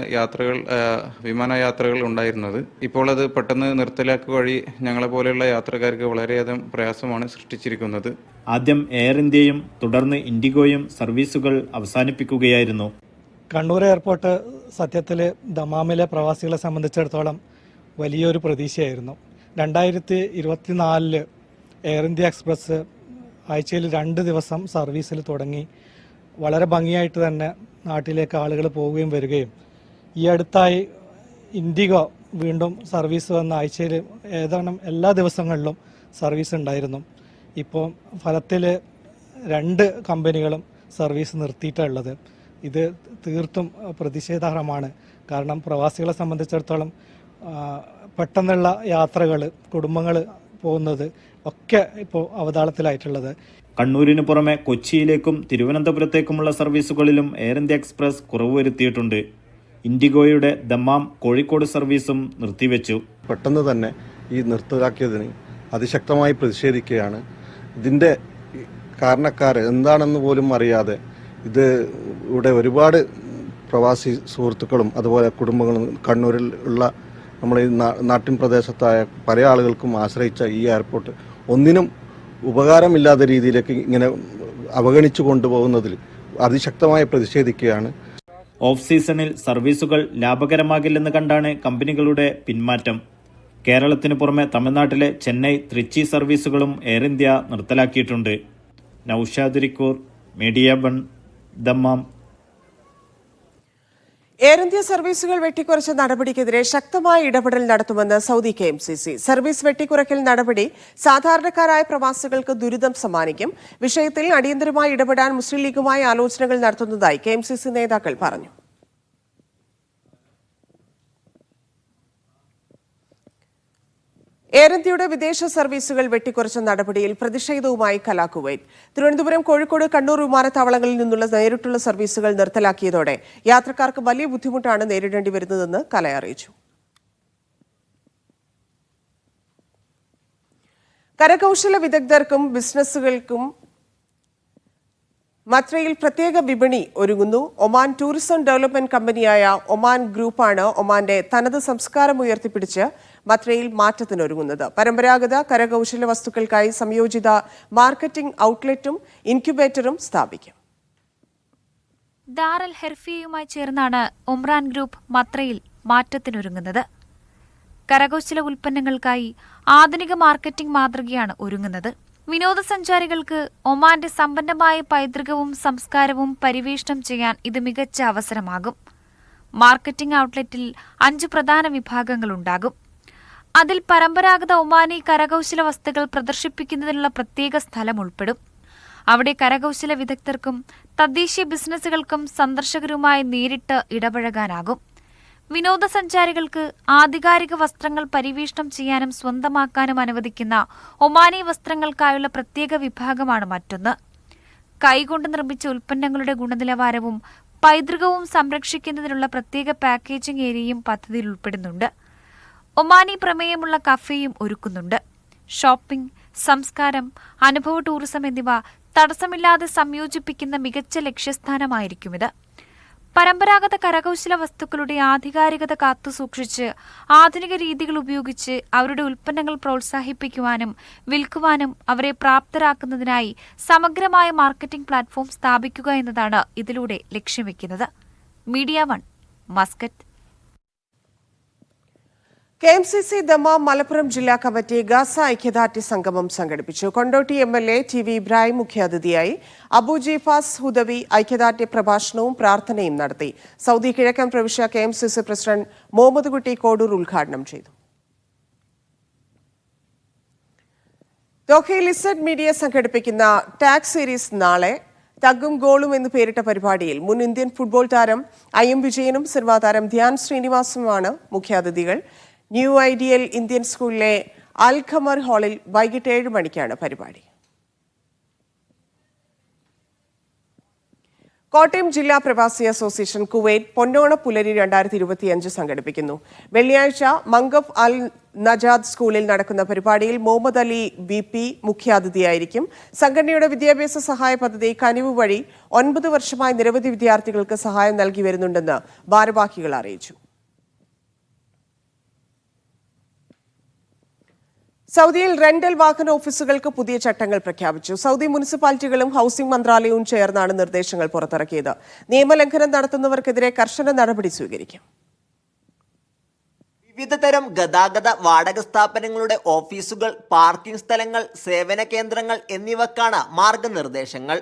വിമാനയാത്രകൾ ഉണ്ടായിരുന്നത്. ഇപ്പോൾ അത് പെട്ടെന്ന് നിർത്തലാക്കുക വഴി ഞങ്ങളെ പോലെയുള്ള യാത്രക്കാർക്ക് വളരെയധികം പ്രയാസമാണ് സൃഷ്ടിച്ചിരിക്കുന്നത്. ആദ്യം എയർ ഇന്ത്യയും തുടർന്ന് ഇൻഡിഗോയും സർവീസുകൾ അവസാനിപ്പിക്കുകയായിരുന്നു. കണ്ണൂർ എയർപോർട്ട് സത്യത്തിൽ ദമാമിലെ പ്രവാസികളെ സംബന്ധിച്ചിടത്തോളം വലിയൊരു പ്രതീക്ഷയായിരുന്നു. 2024 എയർ ഇന്ത്യ എക്സ്പ്രസ് ആഴ്ചയിൽ 2 ദിവസം സർവീസിൽ തുടങ്ങി വളരെ ഭംഗിയായിട്ട് തന്നെ നാട്ടിലേക്ക് ആളുകൾ പോവുകയും വരികയും, ഈ അടുത്തായി ഇൻഡിഗോ വീണ്ടും സർവീസ് വന്ന ആഴ്ചയിൽ ഏതാനും എല്ലാ ദിവസങ്ങളിലും സർവീസ് ഉണ്ടായിരുന്നു. ഇപ്പോൾ ഫലത്തിൽ 2 കമ്പനികളും സർവീസ് നിർത്തിയിട്ടുള്ളത്. ഇത് തീർത്തും പ്രതിഷേധാർഹമാണ്. കാരണം പ്രവാസികളെ സംബന്ധിച്ചിടത്തോളം പെട്ടെന്നുള്ള യാത്രകൾ, കുടുംബങ്ങൾ പോകുന്നത് ഒക്കെ ഇപ്പോൾ അവതാളത്തിലായിട്ടുള്ളത്. കണ്ണൂരിന് പുറമെ കൊച്ചിയിലേക്കും തിരുവനന്തപുരത്തേക്കുമുള്ള സർവീസുകളിലും എയർ ഇന്ത്യ എക്സ്പ്രസ് കുറവ് വരുത്തിയിട്ടുണ്ട്. ഇൻഡിഗോയുടെ ദമാം കോഴിക്കോട് സർവീസും നിർത്തിവെച്ചു. പെട്ടെന്ന് തന്നെ ഈ നിർത്തലാക്കിയതിന് അതിശക്തമായി പ്രതിഷേധിക്കുകയാണ്. ഇതിൻ്റെ കാരണക്കാർ എന്താണെന്ന് പോലും അറിയാതെ ഇത് ഇവിടെ ഒരുപാട് പ്രവാസി സുഹൃത്തുക്കളും അതുപോലെ കുടുംബങ്ങളും കണ്ണൂരിൽ ഉള്ള നമ്മുടെ ഈ നാട്ടിൻ പ്രദേശത്തായ പല ആളുകൾക്കും ആശ്രയിച്ച ഈ എയർപോർട്ട് ഒന്നിനും ഉപകാരമില്ലാത്ത രീതിയിലേക്ക് ഇങ്ങനെ അവഗണിച്ചു കൊണ്ടുപോകുന്നതിൽ അതിശക്തമായി പ്രതിഷേധിക്കുകയാണ്. ഓഫ് സീസണിൽ സർവീസുകൾ ലാഭകരമാകില്ലെന്ന് കണ്ടാണ് കമ്പനികളുടെ പിന്മാറ്റം. കേരളത്തിന് പുറമെ തമിഴ്നാട്ടിലെ ചെന്നൈ, ത്രിച്ചി സർവീസുകളും air India നിർത്തലാക്കിയിട്ടുണ്ട്. Naushad റിക്കൂർ, media 1, Dammam. Air India സർവീസുകൾ വെട്ടിക്കുറച്ച നടപടിക്കെതിരെ ശക്തമായ ഇടപെടൽ നടത്തുമെന്ന് സൗദി KMCC. സർവീസ് വെട്ടിക്കുറയ്ക്കൽ നടപടി സാധാരണക്കാരായ പ്രവാസികൾക്ക് ദുരിതം സമ്മാനിക്കും. വിഷയത്തിൽ അടിയന്തരമായി ഇടപെടാൻ മുസ്ലിം ലീഗുമായി ആലോചനകൾ നടത്തുന്നതായി KMCC നേതാക്കൾ പറഞ്ഞു. എയർ ഇന്ത്യയുടെ വിദേശ സർവീസുകൾ വെട്ടിക്കുറച്ച നടപടിയിൽ പ്രതിഷേധവുമായി കലാ കുവൈറ്റ്. തിരുവനന്തപുരം, കോഴിക്കോട്, കണ്ണൂർ വിമാനത്താവളങ്ങളിൽ നിന്നുള്ള നേരിട്ടുള്ള സർവീസുകൾ നിർത്തലാക്കിയതോടെ യാത്രക്കാർക്ക് വലിയ ബുദ്ധിമുട്ടാണ് നേരിടേണ്ടി വരുന്നതെന്ന് കല അറിയിച്ചു. കരകൗശല വിദഗ്ധർക്കും ബിസിനസ്സുകൾക്കും മത്രയിൽ പ്രത്യേക വിപണി ഒരുങ്ങുന്നു. ഒമാൻ ടൂറിസം ഡെവലപ്മെന്റ് കമ്പനിയായ ഒമാൻ ഗ്രൂപ്പാണ് ഒമാന്റെ തനത് സംസ്കാരം ഉയർത്തിപ്പിടിച്ച് മത്രയിൽ മാറ്റത്തിനൊരുങ്ങുന്നത്. പരമ്പരാഗത കരകൗശല വസ്തുക്കൾക്കായി സംയോജിത മാർക്കറ്റിംഗ് ഔട്ട്ലെറ്റും ഇൻക്യുബേറ്ററും സ്ഥാപിക്കും. ദാർ അൽ ഹെർഫിയുമായി ചേർന്നാണ് ഒമ്രാൻ ഗ്രൂപ്പ് മത്രയിൽ മാറ്റത്തിനൊരുങ്ങുന്നത്. കരകൗശല ഉൽപ്പന്നങ്ങൾക്കായി ആധുനിക മാർക്കറ്റിംഗ് മാതൃകയാണ് ഒരുങ്ങുന്നത്. വിനോദസഞ്ചാരികൾക്ക് ഒമാന്റെ സമ്പന്നമായ പൈതൃകവും സംസ്കാരവും പരിവേഷണം ചെയ്യാൻ ഇത് മികച്ച അവസരമാകും. മാർക്കറ്റിംഗ് ഔട്ട്ലെറ്റിൽ 5 പ്രധാന വിഭാഗങ്ങളുണ്ടാകും. അതിൽ പരമ്പരാഗത ഒമാനി കരകൗശല വസ്തുക്കൾ പ്രദർശിപ്പിക്കുന്നതിനുള്ള പ്രത്യേക സ്ഥലം ഉൾപ്പെടും. അവിടെ കരകൗശല വിദഗ്ധർക്കും തദ്ദേശീയ ബിസിനസ്സുകൾക്കും സന്ദർശകരുമായി നേരിട്ട് ഇടപഴകാനാകും. വിനോദസഞ്ചാരികൾക്ക് ആധികാരിക വസ്ത്രങ്ങൾ പരിവേഷണം ചെയ്യാനും സ്വന്തമാക്കാനും അനുവദിക്കുന്ന ഒമാനി വസ്ത്രങ്ങൾക്കായുള്ള പ്രത്യേക വിഭാഗമാണ് മറ്റൊന്ന്. കൈകൊണ്ട് നിർമ്മിച്ച ഉൽപ്പന്നങ്ങളുടെ ഗുണനിലവാരവും പൈതൃകവും സംരക്ഷിക്കുന്നതിനുള്ള പ്രത്യേക പാക്കേജിംഗ് ഏരിയയും പദ്ധതിയിൽ ഉൾപ്പെടുന്നുണ്ട്. ഒമാനി പ്രമേയമുള്ള കഫേയും ഒരുക്കുന്നുണ്ട്. ഷോപ്പിംഗ്, സംസ്കാരം, അനുഭവ ടൂറിസം എന്നിവ തടസ്സമില്ലാതെ സംയോജിപ്പിക്കുന്ന മികച്ച ലക്ഷ്യസ്ഥാനമായിരിക്കും ഇത്. പരമ്പരാഗത കരകൗശല വസ്തുക്കളുടെ ആധികാരികത കാത്തുസൂക്ഷിച്ച് ആധുനിക രീതികൾ ഉപയോഗിച്ച് അവരുടെ ഉൽപ്പന്നങ്ങൾ പ്രോത്സാഹിപ്പിക്കുവാനും വിൽക്കുവാനും അവരെ പ്രാപ്തരാക്കുന്നതിനായി സമഗ്രമായ മാർക്കറ്റിംഗ് പ്ലാറ്റ്ഫോം സ്ഥാപിക്കുക എന്നതാണ് ഇതിലൂടെ ലക്ഷ്യം വെക്കുന്നത്. Media 1, Muscat. KMCC Dammam Malappuram ജില്ലാ കമ്മിറ്റി ഗാസ ഐക്യദാർഢ്യ സംഗമം സംഘടിപ്പിച്ചു. കൊണ്ടോട്ടി MLA TV ഇബ്രാഹിം മുഖ്യാതിഥിയായി. അബൂജി ഫാസ് ഹുദവി ഐക്യദാർഢ്യ പ്രഭാഷണവും പ്രാർത്ഥനയും നടത്തി. സൗദി കിഴക്കൻ പ്രവിശ്യ KMCC പ്രസിഡന്റ് മുഹമ്മദ് കുട്ടി കോഡൂർ ഉദ്ഘാടനം ചെയ്തു. ദോഹയിൽ ഇസഡ് മീഡിയ സംഘടിപ്പിക്കുന്ന ടാഗ് സീരീസ് നാളെ. തഗ്ഗും ഗോളും എന്ന് പേരിട്ട പരിപാടിയിൽ മുൻ ഇന്ത്യൻ ഫുട്ബോൾ താരം IM വിജയനും സിനിമാ താരം ധ്യാൻ ശ്രീനിവാസുമാണ് മുഖ്യാതിഥികൾ. ന്യൂ ഐഡിയൽ ഇന്ത്യൻ സ്കൂളിലെ അൽ ഖമർ ഹാളിൽ വൈകിട്ട് 7 മണിക്കാണ് പരിപാടി. കോട്ടയം ജില്ലാ പ്രവാസി അസോസിയേഷൻ കുവൈറ്റ് പൊന്നോണ പുലരി 2025 സംഘടിപ്പിക്കുന്നു. വെള്ളിയാഴ്ച മംഗഫ് അൽ നജാദ് സ്കൂളിൽ നടക്കുന്ന പരിപാടിയിൽ മുഹമ്മദ് അലി VP മുഖ്യാതിഥിയായിരിക്കും. സംഘടനയുടെ വിദ്യാഭ്യാസ സഹായ പദ്ധതി കനിവ് വഴി 9 വർഷമായി നിരവധി വിദ്യാർത്ഥികൾക്ക് സഹായം നൽകി വരുന്നുണ്ടെന്ന് ഭാരവാഹികൾ അറിയിച്ചു. സൗദിയിൽ റെന്റൽ വാഹന ഓഫീസുകൾക്ക് പുതിയ ചട്ടങ്ങൾ പ്രഖ്യാപിച്ചു. സൗദി മുനിസിപ്പാലിറ്റികളും ഹൌസിംഗ് മന്ത്രാലയവും ചേർന്നാണ് നിർദ്ദേശങ്ങൾ പുറത്തിറക്കിയത്. നിയമലംഘനം നടത്തുന്നവർക്കെതിരെ കർശന നടപടി സ്വീകരിക്കും. വിവിധതരം ഗതാഗത വാടക സ്ഥാപനങ്ങളുടെ ഓഫീസുകൾ, പാർക്കിംഗ് സ്ഥലങ്ങൾ, സേവന കേന്ദ്രങ്ങൾ എന്നിവക്കാണ് മാർഗനിർദ്ദേശങ്ങൾ.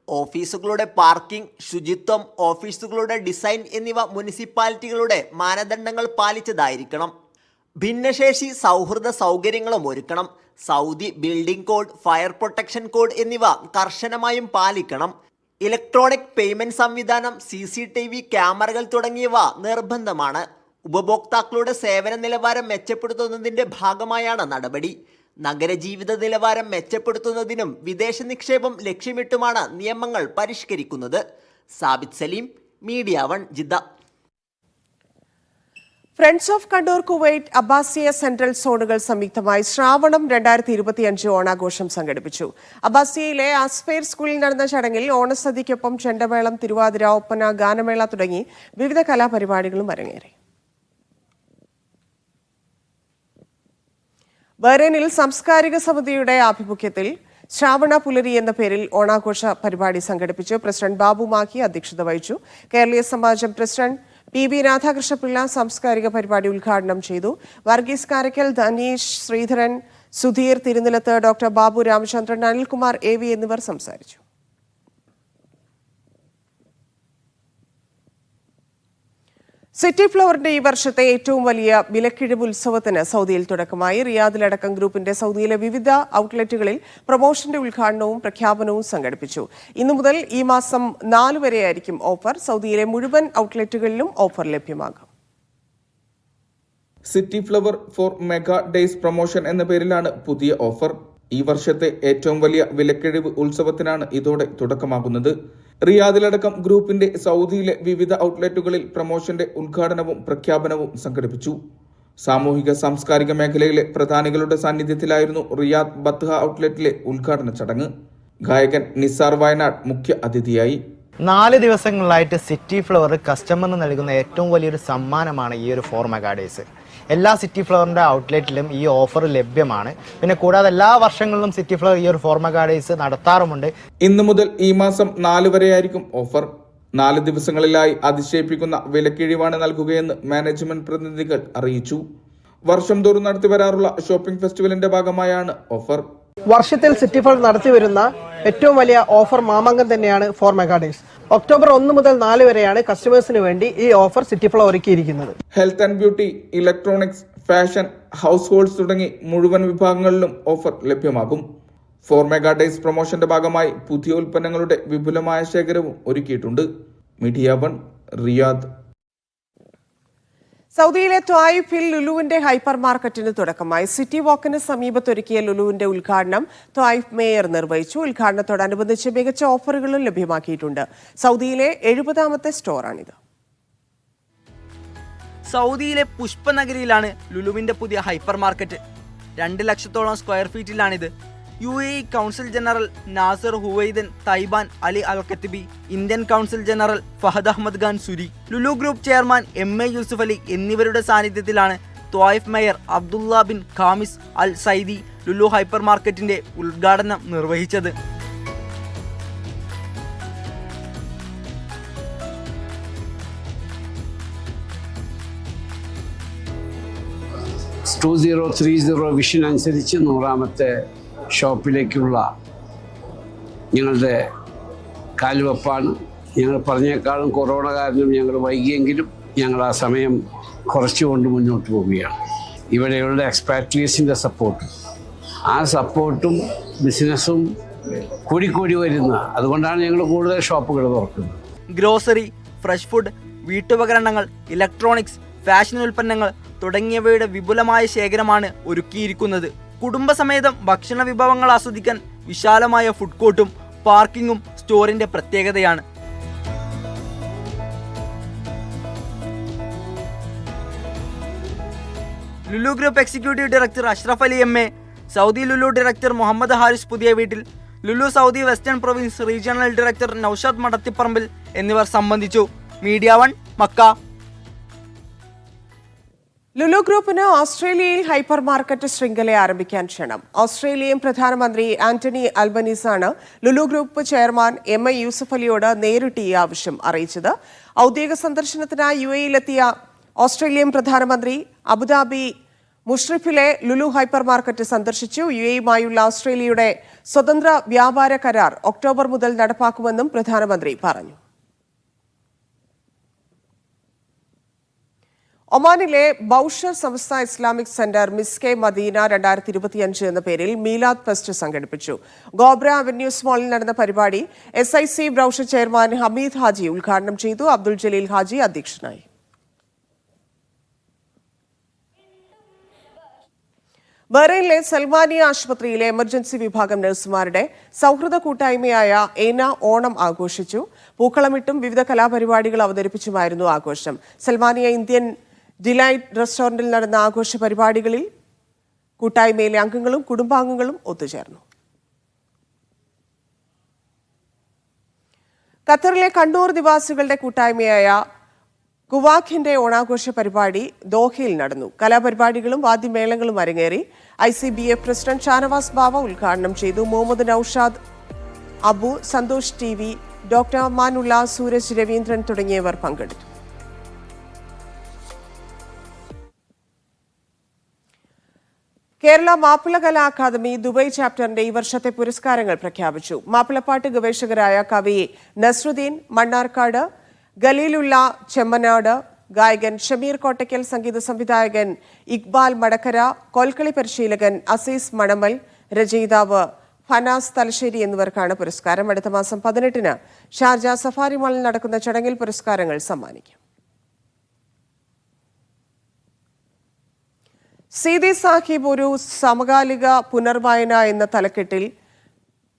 ഓഫീസുകളുടെ പാർക്കിംഗ്, ശുചിത്വം, ഓഫീസുകളുടെ ഡിസൈൻ എന്നിവ മുനിസിപ്പാലിറ്റികളുടെ മാനദണ്ഡങ്ങൾ പാലിച്ചതായിരിക്കണം. ഭിന്നശേഷി സൗഹൃദ സൗകര്യങ്ങളും ഒരുക്കണം. Saudi building code, fire protection code എന്നിവ കർശനമായും പാലിക്കണം. ഇലക്ട്രോണിക് പേയ്മെന്റ് സംവിധാനം, CCTV ക്യാമറകൾ തുടങ്ങിയവ നിർബന്ധമാണ്. ഉപഭോക്താക്കളുടെ സേവന നിലവാരം മെച്ചപ്പെടുത്തുന്നതിന്റെ ഭാഗമായാണ് നടപടി. നഗരജീവിത നിലവാരം മെച്ചപ്പെടുത്തുന്നതിനും വിദേശ നിക്ഷേപം ലക്ഷ്യമിട്ടുമാണ് നിയമങ്ങൾ പരിഷ്കരിക്കുന്നത്. Sabith Saleem, media 1, Jeddah. Friends of Kannur Kuwait Abbasiya central സോണുകൾ സംയുക്തമായി ശ്രാവണം 2025 ഓണാഘോഷം സംഘടിപ്പിച്ചു. അബ്ബാസിയയിലെ ആസ്ഫെയർ സ്കൂളിൽ നടന്ന ചടങ്ങിൽ ഓണസദ്യയ്ക്കൊപ്പം ചെണ്ടമേളം, തിരുവാതിര, ഒപ്പന, ഗാനമേള തുടങ്ങി വിവിധ കലാപരിപാടികളും അരങ്ങേറി. ബഹ്റൈനിൽ സാംസ്കാരിക സമിതിയുടെ ആഭിമുഖ്യത്തിൽ ശ്രാവണ പുലരി എന്ന പേരിൽ ഓണാഘോഷ പരിപാടി സംഘടിപ്പിച്ചു. പ്രസിഡന്റ് ബാബു മാഹി അധ്യക്ഷത വഹിച്ചു. കേരളീയ സമാജം പ്രസിഡന്റ് PB രാധാകൃഷ്ണപിള്ള സാംസ്കാരിക പരിപാടി ഉദ്ഘാടനം ചെയ്തു. വർഗീസ് കാരക്കൽ, ധനീഷ് ശ്രീധരൻ, സുധീർ തിരുനിലത്ത്, ഡോക്ടർ ബാബു രാമചന്ദ്രൻ, അനിൽകുമാർ AV എന്നിവർ സംസാരിച്ചു. സിറ്റി ഫ്ലവറിന്റെ ഈ വർഷത്തെ ഏറ്റവും വലിയ വിലക്കിഴിവ് ഉത്സവത്തിന് സൗദിയിൽ തുടക്കമായി. റിയാദിലടക്കം ഗ്രൂപ്പിന്റെ സൗദിയിലെ വിവിധ ഔട്ട്ലെറ്റുകളിൽ പ്രൊമോഷന്റെ ഉദ്ഘാടനവും പ്രഖ്യാപനവും സംഘടിപ്പിച്ചു. ഇന്നു മുതൽ ഈ മാസം 4 വരെയായിരിക്കും ഓഫർ. സൗദിയിലെ മുഴുവൻ ഔട്ട്ലെറ്റുകളിലും ഓഫർ ലഭ്യമാകും. City Flower four mega days promotion എന്ന പേരിലാണ് പുതിയ ഓഫർ. ഈ വർഷത്തെ ഏറ്റവും വലിയ വിലക്കിഴിവ് ഉത്സവത്തിനാണ് ഇതോടെ തുടക്കമാകുന്നത്. റിയാദിലടക്കം ഗ്രൂപ്പിന്റെ സൗദിയിലെ വിവിധ ഔട്ട്ലെറ്റുകളിൽ പ്രമോഷന്റെ ഉദ്ഘാടനവും പ്രഖ്യാപനവും സംഘടിപ്പിച്ചു. സാമൂഹിക സാംസ്കാരിക മേഖലയിലെ പ്രധാനികളുടെ സാന്നിധ്യത്തിലായിരുന്നു റിയാദ് ബത്ത്ഹ ഔട്ട്ലെറ്റിലെ ഉദ്ഘാടന ചടങ്ങ്. ഗായകൻ നിസാർ വയനാട് മുഖ്യ അതിഥിയായി. 4 ദിവസങ്ങളിലായിട്ട് സിറ്റി ഫ്ലവർ കസ്റ്റമറിന് നൽകുന്ന ഏറ്റവും വലിയൊരു സമ്മാനമാണ് ഈ ഒരു 4 മെഗാ ഡേയ്സ്. എല്ലാ സിറ്റി ഫ്ലവറിൻ്റെ ഔട്ട്ലെറ്റിലും ഈ ഓഫർ ലഭ്യമാണ്. പിന്നെ കൂടാതെ എല്ലാ വർഷങ്ങളിലും സിറ്റി ഫ്ലവർ ഈ ഒരു 4 മെഗാ ഡേയ്സ് നടത്താറുമുണ്ട്. ഇന്നു മുതൽ ഈ മാസം 4 വരെയായിരിക്കും ഓഫർ. 4 ദിവസങ്ങളിലായി അതിശയിപ്പിക്കുന്ന വിലക്കിഴിവാണ് നൽകുകയെന്ന് മാനേജ്മെന്റ് പ്രതിനിധികൾ അറിയിച്ചു. വർഷം തോറും നടത്തി വരാറുള്ള ഷോപ്പിംഗ് ഫെസ്റ്റിവലിന്റെ ഭാഗമായാണ് ഓഫർ. വർഷത്തിൽ സിറ്റി ഫ്ലവർ നടത്തിവരുന്ന ഏറ്റവും വലിയ ഓഫർ മാമാങ്കം തന്നെയാണ് 4 മെഗാ ഡേയ്സ്. ഒക്ടോബർ 1 മുതൽ 4 വരെയാണ് കസ്റ്റമേഴ്സിന് വേണ്ടി ഈ ഓഫർ സിറ്റി ഫ്ലവർ ഒരുക്കിയിരിക്കുന്നത്. Health and beauty, electronics, fashion, house holds തുടങ്ങി മുഴുവൻ വിഭാഗങ്ങളിലും ഓഫർ ലഭ്യമാകും. 4 മെഗാ ഡേയ്സ് പ്രൊമോഷന്റെ ഭാഗമായി പുതിയ ഉൽപ്പന്നങ്ങളുടെ വിപുലമായ ശേഖരവും ഒരുക്കിയിട്ടുണ്ട്. Media 1, Riyadh. സൗദിയിലെ ത്വായിഫിൽ ലുലുവിന്റെ ഹൈപ്പർ മാർക്കറ്റിന് തുടക്കമായി. സിറ്റി വാക്കിന് സമീപത്തൊരുക്കിയ ലുലുവിന്റെ ഉദ്ഘാടനം ത്വായിഫ് മേയർ നിർവഹിച്ചു. ഉദ്ഘാടനത്തോടനുബന്ധിച്ച് മികച്ച ഓഫറുകളും ലഭ്യമാക്കിയിട്ടുണ്ട്. സൗദിയിലെ 70ാമത്തെ സ്റ്റോറാണിത്. സൗദിയിലെ പുഷ്പനഗരിയിലാണ് ലുലുവിന്റെ പുതിയ ഹൈപ്പർ മാർക്കറ്റ്. 2 ലക്ഷത്തോളം സ്ക്വയർ ഫീറ്റിലാണിത്. UAE council general Nasser Huwaidan Thaiban Ali Al Khatibi, Indian council general Fahad Ahmed Khan Suri, Lulu group chairman MA Yusuff Ali എന്നിവരുടെ സാന്നിധ്യത്തിലാണ് Taif mayor Abdullah bin Khamis Al Zaidi Lulu hyper മാർക്കറ്റിന്റെ ഉദ്ഘാടനം നിർവഹിച്ചത്. വിഷൻ അനുസരിച്ച് 100ാമത്തെ ഷോപ്പിലേക്കുള്ള ഞങ്ങളുടെ കാൽവെപ്പാണ്. ഞങ്ങൾ പറഞ്ഞേക്കാളും കൊറോണ കാരണം ഞങ്ങൾ വൈകിയെങ്കിലും ഞങ്ങൾ ആ സമയം കുറച്ചുകൊണ്ട് മുന്നോട്ട് പോവുകയാണ്. ഇവിടെയുള്ള എക്സ്പാട്രിയേറ്റ്സിൻ്റെ സപ്പോർട്ടും ആ സപ്പോർട്ടും ബിസിനസ്സും കൂടിക്കൂടി വരുന്ന, അതുകൊണ്ടാണ് ഞങ്ങൾ കൂടുതൽ ഷോപ്പുകൾ തുറക്കുന്നത്. ഗ്രോസറി, ഫ്രഷ് ഫുഡ്, വീട്ടുപകരണങ്ങൾ, ഇലക്ട്രോണിക്സ്, ഫാഷൻ ഉൽപ്പന്നങ്ങൾ തുടങ്ങിയവയുടെ വിപുലമായ ശേഖരമാണ് ഒരുക്കിയിരിക്കുന്നത്. കുടുംബസമേതം ഭക്ഷണ വിഭവങ്ങൾ ആസ്വദിക്കാൻ വിശാലമായ ഫുഡ് കോർട്ടും പാർക്കിങ്ങും സ്റ്റോറിന്റെ പ്രത്യേകതയാണ്. Lulu group executive director Ashraf Ali MA, Saudi Lulu director Muhammad Haris പുതിയ വീട്ടിൽ, Lulu Saudi western province regional director Noushad Madathiparambil എന്നിവർ സംബന്ധിച്ചു. Media 1 Mecca. ലുലു ഗ്രൂപ്പിന് ഓസ്ട്രേലിയയിൽ ഹൈപ്പർ മാർക്കറ്റ് ശൃംഖല ആരംഭിക്കാൻ ക്ഷണം. ഓസ്ട്രേലിയൻ പ്രധാനമന്ത്രി ആന്റണി അൽബനീസാണ് Lulu group chairman MA Yusuff അലിയോട് നേരിട്ട് ഈ ആവശ്യം അറിയിച്ചത്. ഔദ്യോഗിക സന്ദർശനത്തിനായി UAEയിലെത്തിയ ഓസ്ട്രേലിയൻ പ്രധാനമന്ത്രി അബുദാബി മുഷ്രിഫിലെ ലുലു ഹൈപ്പർ മാർക്കറ്റ് സന്ദർശിച്ചു. UAEയുമായുള്ള ഓസ്ട്രേലിയയുടെ സ്വതന്ത്ര വ്യാപാര കരാർ ഒക്ടോബർ മുതൽ നടപ്പാക്കുമെന്നും പ്രധാനമന്ത്രി പറഞ്ഞു. ഒമാനിലെ ബൌഷർ സംസ്ഥ ഇസ്ലാമിക് സെന്റർ മിസ്കെ മദീന 2025 എന്ന പേരിൽ മീലാദ് ഫെസ്റ്റ് സംഘടിപ്പിച്ചു. ഗോബ്ര അവന്യൂസ് മാളിൽ നടന്ന പരിപാടി SIC Bausher chairman Hameed Haji ഉദ്ഘാടനം ചെയ്തു. അബ്ദുൽ ജലീൽ ഹാജി അധ്യക്ഷനായി. ബഹ്റൈനിലെ സൽമാനിയ ആശുപത്രിയിലെ എമർജൻസി വിഭാഗം നഴ്സുമാരുടെ സൗഹൃദ കൂട്ടായ്മയായ ഏന ഓണം ആഘോഷിച്ചു. പൂക്കളമിട്ടും വിവിധ കലാപരിപാടികൾ അവതരിപ്പിച്ചുമായിരുന്നു ആഘോഷം. സൽമാനിയ ഇന്ത്യൻ ഡിലൈറ്റ് റെസ്റ്റോറന്റിൽ നടന്ന ആഘോഷ പരിപാടികളിൽ കൂട്ടായ്മയിലെ അംഗങ്ങളും കുടുംബാംഗങ്ങളും ഒത്തുചേർന്നു. ഖത്തറിലെ കണ്ണൂർ നിവാസികളുടെ കൂട്ടായ്മയായ കുവാഖിന്റെ ഓണാഘോഷ പരിപാടി ദോഹയിൽ നടന്നു. കലാപരിപാടികളും വാദ്യമേളങ്ങളും അരങ്ങേറി. ICBF പ്രസിഡന്റ് ഷാനവാസ് ബാവ ഉദ്ഘാടനം ചെയ്തു. മുഹമ്മദ് നൌഷാദ് അബു, സന്തോഷ് TV, ഡോക്ടർ മാനുള്ള, സൂരജ് രവീന്ദ്രൻ തുടങ്ങിയവർ പങ്കെടുത്തു. കേരള മാപ്പിള കലാ അക്കാദമി ദുബായ് ചാപ്റ്ററിന്റെ ഈ വർഷത്തെ പുരസ്കാരങ്ങൾ പ്രഖ്യാപിച്ചു. മാപ്പിളപ്പാട്ട് ഗവേഷകരായ കവി നസ്രുദ്ദീൻ മണ്ണാർക്കാട്, ഖലീലുള്ള ചെമ്മനാട്, ഗായകൻ ഷമീർ കോട്ടയ്ക്കൽ, സംഗീത സംവിധായകൻ ഇക്ബാൽ മടക്കര, കോൽക്കളി പരിശീലകൻ അസീസ് മണമൽ, രചയിതാവ് ഫനാസ് തലശ്ശേരി എന്നിവർക്കാണ് പുരസ്കാരം. അടുത്ത മാസം 18-ന് ഷാർജ സഫാരി മാളിൽ നടക്കുന്ന ചടങ്ങിൽ പുരസ്കാരങ്ങൾ സമ്മാനിക്കും. സീതി സാഹിബ് ഒരു സമകാലിക പുനർവായന എന്ന തലക്കെട്ടിൽ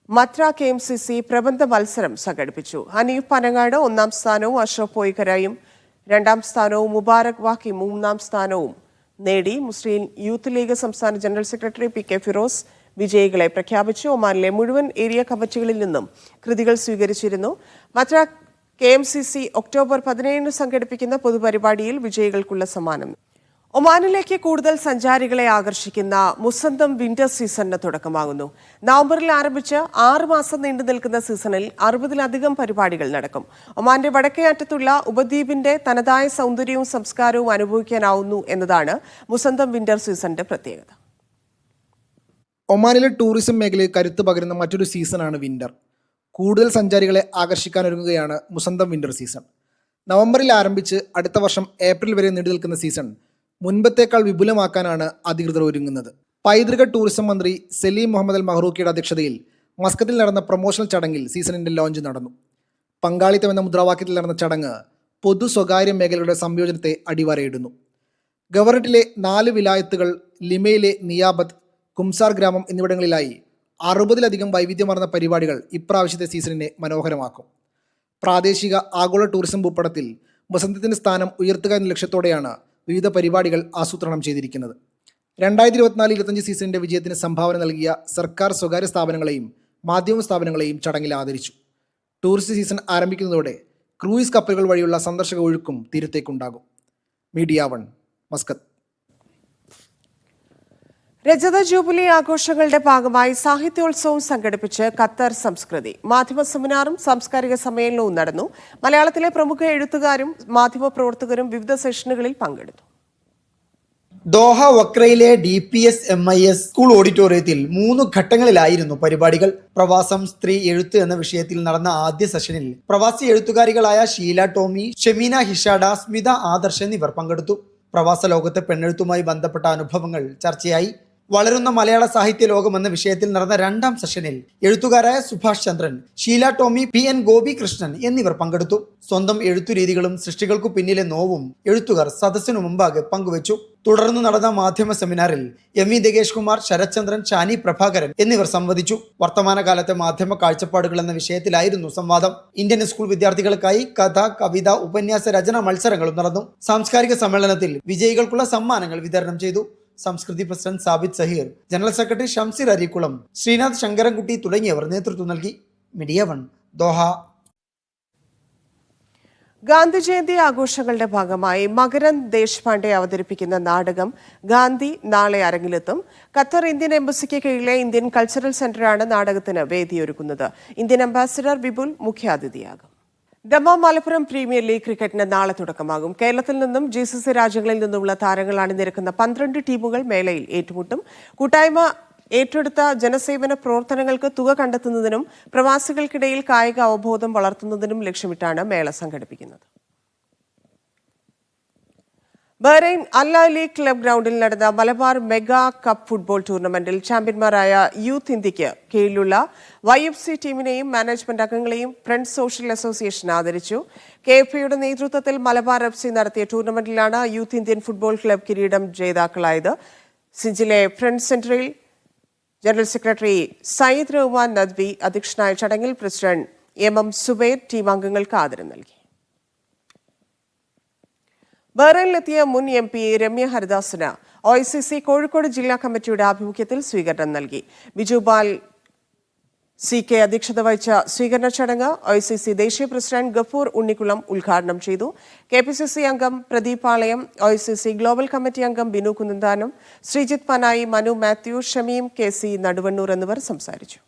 മത്ര KMCC പ്രബന്ധ മത്സരം സംഘടിപ്പിച്ചു. ഹനീഫ് പനങ്ങാട് 1ാം സ്ഥാനവും അഷ്റഫ് പോയിക്കരയും 2ാം സ്ഥാനവും മുബാരക് വാക്കി 3ാം സ്ഥാനവും നേടി. മുസ്ലിം യൂത്ത് ലീഗ് സംസ്ഥാന ജനറൽ സെക്രട്ടറി PK ഫിറോസ് വിജയികളെ പ്രഖ്യാപിച്ചു. ഒമാനിലെ മുഴുവൻ ഏരിയ കമ്മിറ്റികളിൽ നിന്നും കൃതികൾ സ്വീകരിച്ചിരുന്നു. മത്ര KMCC ഒക്ടോബർ 17-ന് സംഘടിപ്പിക്കുന്ന പൊതുപരിപാടിയിൽ വിജയികൾക്കുള്ള സമ്മാനം. ഒമാനിലേക്ക് കൂടുതൽ സഞ്ചാരികളെ ആകർഷിക്കുന്ന മുസന്തം വിന്റർ സീസണിന് തുടക്കമാകുന്നു. നവംബറിൽ ആരംഭിച്ച് 6 മാസം നീണ്ടു നിൽക്കുന്ന സീസണിൽ 60-ലധികം പരിപാടികൾ നടക്കും. ഒമാന്റെ വടക്കേ അറ്റത്തുള്ള ഉപദ്വീപിന്റെ തനതായ സൗന്ദര്യവും സംസ്കാരവും അനുഭവിക്കാനാവുന്നു എന്നതാണ് മുസന്തം വിന്റർ സീസണിന്റെ പ്രത്യേകത. ഒമാനിലെ ടൂറിസം മേഖലയിൽ കരുത്ത് പകരുന്ന മറ്റൊരു സീസണാണ് വിന്റർ. കൂടുതൽ സഞ്ചാരികളെ ആകർഷിക്കാനൊരുങ്ങുകയാണ് മുസന്തം വിന്റർ സീസൺ. നവംബറിൽ ആരംഭിച്ച് അടുത്ത വർഷം ഏപ്രിൽ വരെ നീണ്ടു നിൽക്കുന്ന സീസൺ മുൻപത്തേക്കാൾ വിപുലമാക്കാനാണ് അധികൃതർ ഒരുങ്ങുന്നത്. പൈതൃക ടൂറിസം മന്ത്രി സലീം മുഹമ്മദ് അൽ മഹ്റൂക്കിയുടെ അധ്യക്ഷതയിൽ മസ്കത്തിൽ നടന്ന പ്രൊമോഷണൽ ചടങ്ങിൽ സീസണിന്റെ ലോഞ്ച് നടന്നു. പങ്കാളിത്തം എന്ന മുദ്രാവാക്യത്തിൽ നടന്ന ചടങ്ങ് പൊതു സ്വകാര്യ മേഖലകളുടെ സംയോജനത്തെ അടിവരയിടുന്നു. ഗവർണറ്റിലെ 4 വിലായത്തുകൾ, ലിമയിലെ നിയാബത്ത്, കുംസാർ ഗ്രാമം എന്നിവിടങ്ങളിലായി 60-ലധികം വൈവിധ്യമാർന്ന പരിപാടികൾ ഇപ്രാവശ്യത്തെ സീസണിനെ മനോഹരമാക്കും. പ്രാദേശിക ആഗോള ടൂറിസം ഭൂപടത്തിൽ വസന്തത്തിൻ്റെ സ്ഥാനം ഉയർത്തുക എന്ന ലക്ഷ്യത്തോടെയാണ് വിവിധ പരിപാടികൾ ആസൂത്രണം ചെയ്തിരിക്കുന്നത്. 2024-25 സീസണിൻ്റെ വിജയത്തിന് സംഭാവന നൽകിയ സർക്കാർ, സ്വകാര്യ സ്ഥാപനങ്ങളെയും മാധ്യമ സ്ഥാപനങ്ങളെയും ചടങ്ങിൽ ആദരിച്ചു. ടൂറിസ്റ്റ് സീസൺ ആരംഭിക്കുന്നതോടെ ക്രൂയിസ് കപ്പലുകൾ വഴിയുള്ള സന്ദർശക ഒഴുക്കും തീരത്തേക്കുണ്ടാകും. Media 1, Muscat. രജത ജൂബിലി ആഘോഷങ്ങളുടെ ഭാഗമായി സാഹിത്യോത്സവം സംഘടിപ്പിച്ച് ഖത്തർ സംസ്കൃതി. മാധ്യമ സെമിനാറും സാംസ്കാരിക സമ്മേളനവും നടന്നു. മലയാളത്തിലെ പ്രമുഖ എഴുത്തുകാരും മാധ്യമപ്രവർത്തകരും വിവിധ സെഷനുകളിൽ പങ്കെടുത്തു. ദോഹ വക്രയിലെ DPS MIS സ്കൂൾ ഓഡിറ്റോറിയത്തിൽ 3 ഘട്ടങ്ങളിലായിരുന്നു പരിപാടികൾ. പ്രവാസം, സ്ത്രീ, എഴുത്ത് എന്ന വിഷയത്തിൽ നടന്ന ആദ്യ സെഷനിൽ പ്രവാസി എഴുത്തുകാരികളായ ഷീല ടോമി, ഷെമീന ഹിഷാഡ, സ്മിത ആദർശ് എന്നിവർ പങ്കെടുത്തു. പ്രവാസ ലോകത്തെ പെണ്ണെഴുത്തുമായി ബന്ധപ്പെട്ട അനുഭവങ്ങൾ ചർച്ചയായി. വളരുന്ന മലയാള സാഹിത്യ ലോകം എന്ന വിഷയത്തിൽ നടന്ന 2ാം സെഷനിൽ എഴുത്തുകാരായ സുഭാഷ് ചന്ദ്രൻ, ഷീല ടോമി, PN ഗോപികൃഷ്ണൻ എന്നിവർ പങ്കെടുത്തു. സ്വന്തം എഴുത്തുരീതികളും സൃഷ്ടികൾക്കു പിന്നിലെ നോവും എഴുത്തുകാർ സദസ്സിനു മുമ്പാകെ പങ്കുവച്ചു. തുടർന്ന് നടന്ന മാധ്യമ സെമിനാറിൽ ME ദേഗേഷ് കുമാർ, ശരത്ചന്ദ്രൻ, ഷാനി പ്രഭാകരൻ എന്നിവർ സംവദിച്ചു. വർത്തമാനകാലത്തെ മാധ്യമ കാഴ്ചപ്പാടുകൾ എന്ന വിഷയത്തിലായിരുന്നു സംവാദം. ഇന്ത്യൻ സ്കൂൾ വിദ്യാർത്ഥികൾക്കായി കഥ, കവിത, ഉപന്യാസ രചന മത്സരങ്ങളും നടന്നു. സാംസ്കാരിക സമ്മേളനത്തിൽ വിജയികൾക്കുള്ള സമ്മാനങ്ങൾ വിതരണം ചെയ്തു. Samskriti president Sabith Saheer, general secretary Shamseer Areekulam, Sreenath Sankarankutty തുടങ്ങിയവർ നേതൃത്വം നൽകി. Media 1, Doha. ഗാന്ധി ജയന്തി ആഘോഷങ്ങളുടെ ഭാഗമായി മകരൻ ദേശ്പാണ്ഡെ അവതരിപ്പിക്കുന്ന നാടകം ഗാന്ധി നാളെ അരങ്ങിലെത്തും. ഖത്തർ ഇന്ത്യൻ എംബസിക്ക് കീഴിലെ ഇന്ത്യൻ കൾച്ചറൽ സെന്ററാണ് നാടകത്തിന് വേദിയൊരുക്കുന്നത്. ഇന്ത്യൻ അംബാസിഡർ വിപുൽ മുഖ്യാതിഥിയാകും. ദമാം മലപ്പുറം പ്രീമിയർ ലീഗ് ക്രിക്കറ്റിന് നാളെ തുടക്കമാകും. കേരളത്തിൽ നിന്നും GCC രാജ്യങ്ങളിൽ നിന്നുമുള്ള താരങ്ങൾ അണിനിരക്കുന്ന 12 ടീമുകൾ മേളയിൽ ഏറ്റുമുട്ടും. കൂട്ടായ്മ ഏറ്റെടുത്ത ജനസേവന പ്രവർത്തനങ്ങൾക്ക് തുക കണ്ടെത്തുന്നതിനും പ്രവാസികൾക്കിടയിൽ കായിക അവബോധം വളർത്തുന്നതിനും ലക്ഷ്യമിട്ടാണ് മേള സംഘടിപ്പിക്കുന്നത്. ബഹ്റൈൻ അൽ അലി ക്ലബ് ഗ്രൗണ്ടിൽ നടന്ന മലബാർ മെഗാ കപ്പ് ഫുട്ബോൾ ടൂർണമെന്റിൽ ചാമ്പ്യന്മാരായ യൂത്ത് ഇന്ത്യയ്ക്ക് കീഴിലുള്ള YFC ടീമിനെയും മാനേജ്മെന്റ് അംഗങ്ങളെയും ഫ്രണ്ട്സ് സോഷ്യൽ അസോസിയേഷൻ ആദരിച്ചു. KFAയുടെ നേതൃത്വത്തിൽ മലബാർ FC നടത്തിയ ടൂർണമെന്റിലാണ് യൂത്ത് ഇന്ത്യൻ ഫുട്ബോൾ ക്ലബ് കിരീടം ജേതാക്കളായത്. സിഞ്ചിലെ ഫ്രണ്ട്സ് സെന്ററിൽ ജനറൽ സെക്രട്ടറി സയ്യിദ് റഹ്മാൻ നദ്വി അധ്യക്ഷനായ ചടങ്ങിൽ പ്രസിഡന്റ് MM സുബൈർ ടീം അംഗങ്ങൾക്ക് ആദരം നൽകി. ബഹ്റൈനിലെത്തിയ മുൻ MP രമ്യ ഹരിദാസിന് OICC കോഴിക്കോട് ജില്ലാ കമ്മിറ്റിയുടെ ആഭിമുഖ്യത്തിൽ സ്വീകരണം നൽകി. ബിജുപാൽ CK അധ്യക്ഷത വഹിച്ച സ്വീകരണ ചടങ്ങ് OICC ദേശീയ പ്രസിഡന്റ് ഗഫൂർ ഉണ്ണിക്കുളം ഉദ്ഘാടനം ചെയ്തു. KPCC അംഗം പ്രദീപ് പാളയം, OICC ഗ്ലോബൽ കമ്മിറ്റി അംഗം ബിനു കുന്നന്താനം, ശ്രീജിത്ത് പനായി, മനു മാത്യു, ഷമീം KC നടുവണ്ണൂർ എന്നിവർ സംസാരിച്ചു.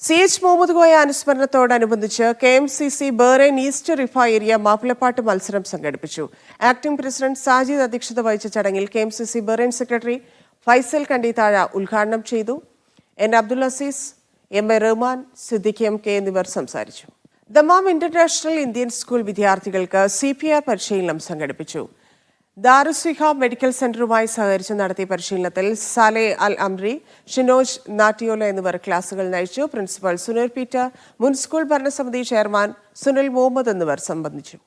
CH മുഹമ്മദ് കോയ അനുസ്മരണത്തോടനുബന്ധിച്ച് KMCC Bahrain east Riffa area മാപ്പിളപ്പാട്ട് മത്സരം സംഘടിപ്പിച്ചു. ആക്ടിംഗ് പ്രസിഡന്റ് സാജിദ് അധ്യക്ഷത വഹിച്ച ചടങ്ങിൽ KMCC ബഹ്റൈൻ സെക്രട്ടറി ഫൈസൽ കണ്ടീതാഴ ഉദ്ഘാടനം ചെയ്തു. N Abdul Azeez, MA Rahman, Siddique MK എന്നിവർ സംസാരിച്ചു. ദമാം ഇന്റർനാഷണൽ ഇന്ത്യൻ സ്കൂൾ വിദ്യാർത്ഥികൾക്ക് CPR പരിശീലനം സംഘടിപ്പിച്ചു. ദാറുസിഹ മെഡിക്കൽ സെന്ററുമായി സഹകരിച്ച് നടത്തിയ പരിശീലനത്തിൽ സാലെ അൽ അംറി, ഷിനോജ് നാട്ടിയോല എന്നിവർ ക്ലാസുകൾ നയിച്ചു. പ്രിൻസിപ്പൽ സുനിൽ പീറ്റർ, മുൻ സ്കൂൾ ഭരണസമിതി ചെയർമാൻ സുനിൽ മുഹമ്മദ് എന്നിവർ സംബന്ധിച്ചു.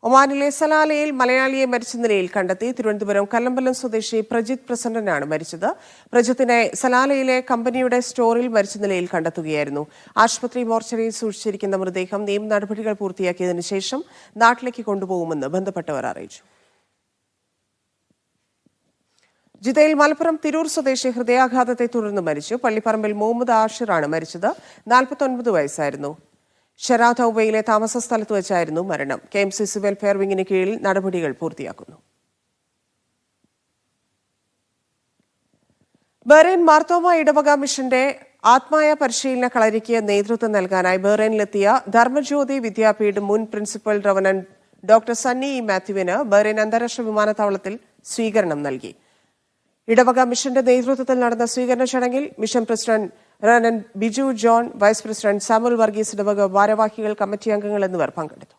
ഒമാനിലെ സലാലയിൽ മലയാളിയെ മരിച്ച നിലയിൽ കണ്ടെത്തി. തിരുവനന്തപുരം കല്ലമ്പലം സ്വദേശി പ്രജിത്ത് പ്രസന്നനാണ് മരിച്ചത്. പ്രജിത്തിനെ സലാലയിലെ കമ്പനിയുടെ സ്റ്റോറിൽ മരിച്ച നിലയിൽ കണ്ടെത്തുകയായിരുന്നു. ആശുപത്രി മോർച്ചറിയിൽ സൂക്ഷിച്ചിരിക്കുന്ന മൃതദേഹം നിയമ നടപടികൾ പൂർത്തിയാക്കിയതിനു ശേഷം നാട്ടിലേക്ക് കൊണ്ടുപോകുമെന്ന് ബന്ധപ്പെട്ടവർ അറിയിച്ചു. ജിദ്ദയിൽ മലപ്പുറം തിരൂർ സ്വദേശി ഹൃദയാഘാതത്തെ തുടർന്ന് മരിച്ചു. പള്ളിപ്പറമ്പിൽ മുഹമ്മദ് ആഷിറാണ് മരിച്ചത്. 49 വയസ്സായിരുന്നു. ഷെറാതൌബയിലെ താമസ സ്ഥലത്ത് വെച്ചായിരുന്നു മരണം. KMCC വെൽഫെയർ വിങ്ങിന് കീഴിൽ നടപടികൾ പൂർത്തിയാക്കുന്നു. ബഹ്റൈൻ മാർത്തോമ ഇടവക മിഷന്റെ ആത്മായ പരിശീലന കളരിക്ക് നേതൃത്വം നൽകാനായി ബഹ്റൈനിലെത്തിയ ധർമ്മജ്യോതി വിദ്യാപീഠ് മുൻ പ്രിൻസിപ്പൽ റവനന്റ് ഡോക്ടർ സണ്ണി മാത്യുവിന് ബഹ്റൈൻ അന്താരാഷ്ട്ര വിമാനത്താവളത്തിൽ സ്വീകരണം നൽകി. ഇടവക മിഷന്റെ നേതൃത്വത്തിൽ നടന്ന സ്വീകരണ ചടങ്ങിൽ mission president reverend Biju John, vice president Samuel Varghese, ഇടവക ഭാരവാഹികൾ, കമ്മിറ്റി അംഗങ്ങൾ എന്നിവർ പങ്കെടുത്തു.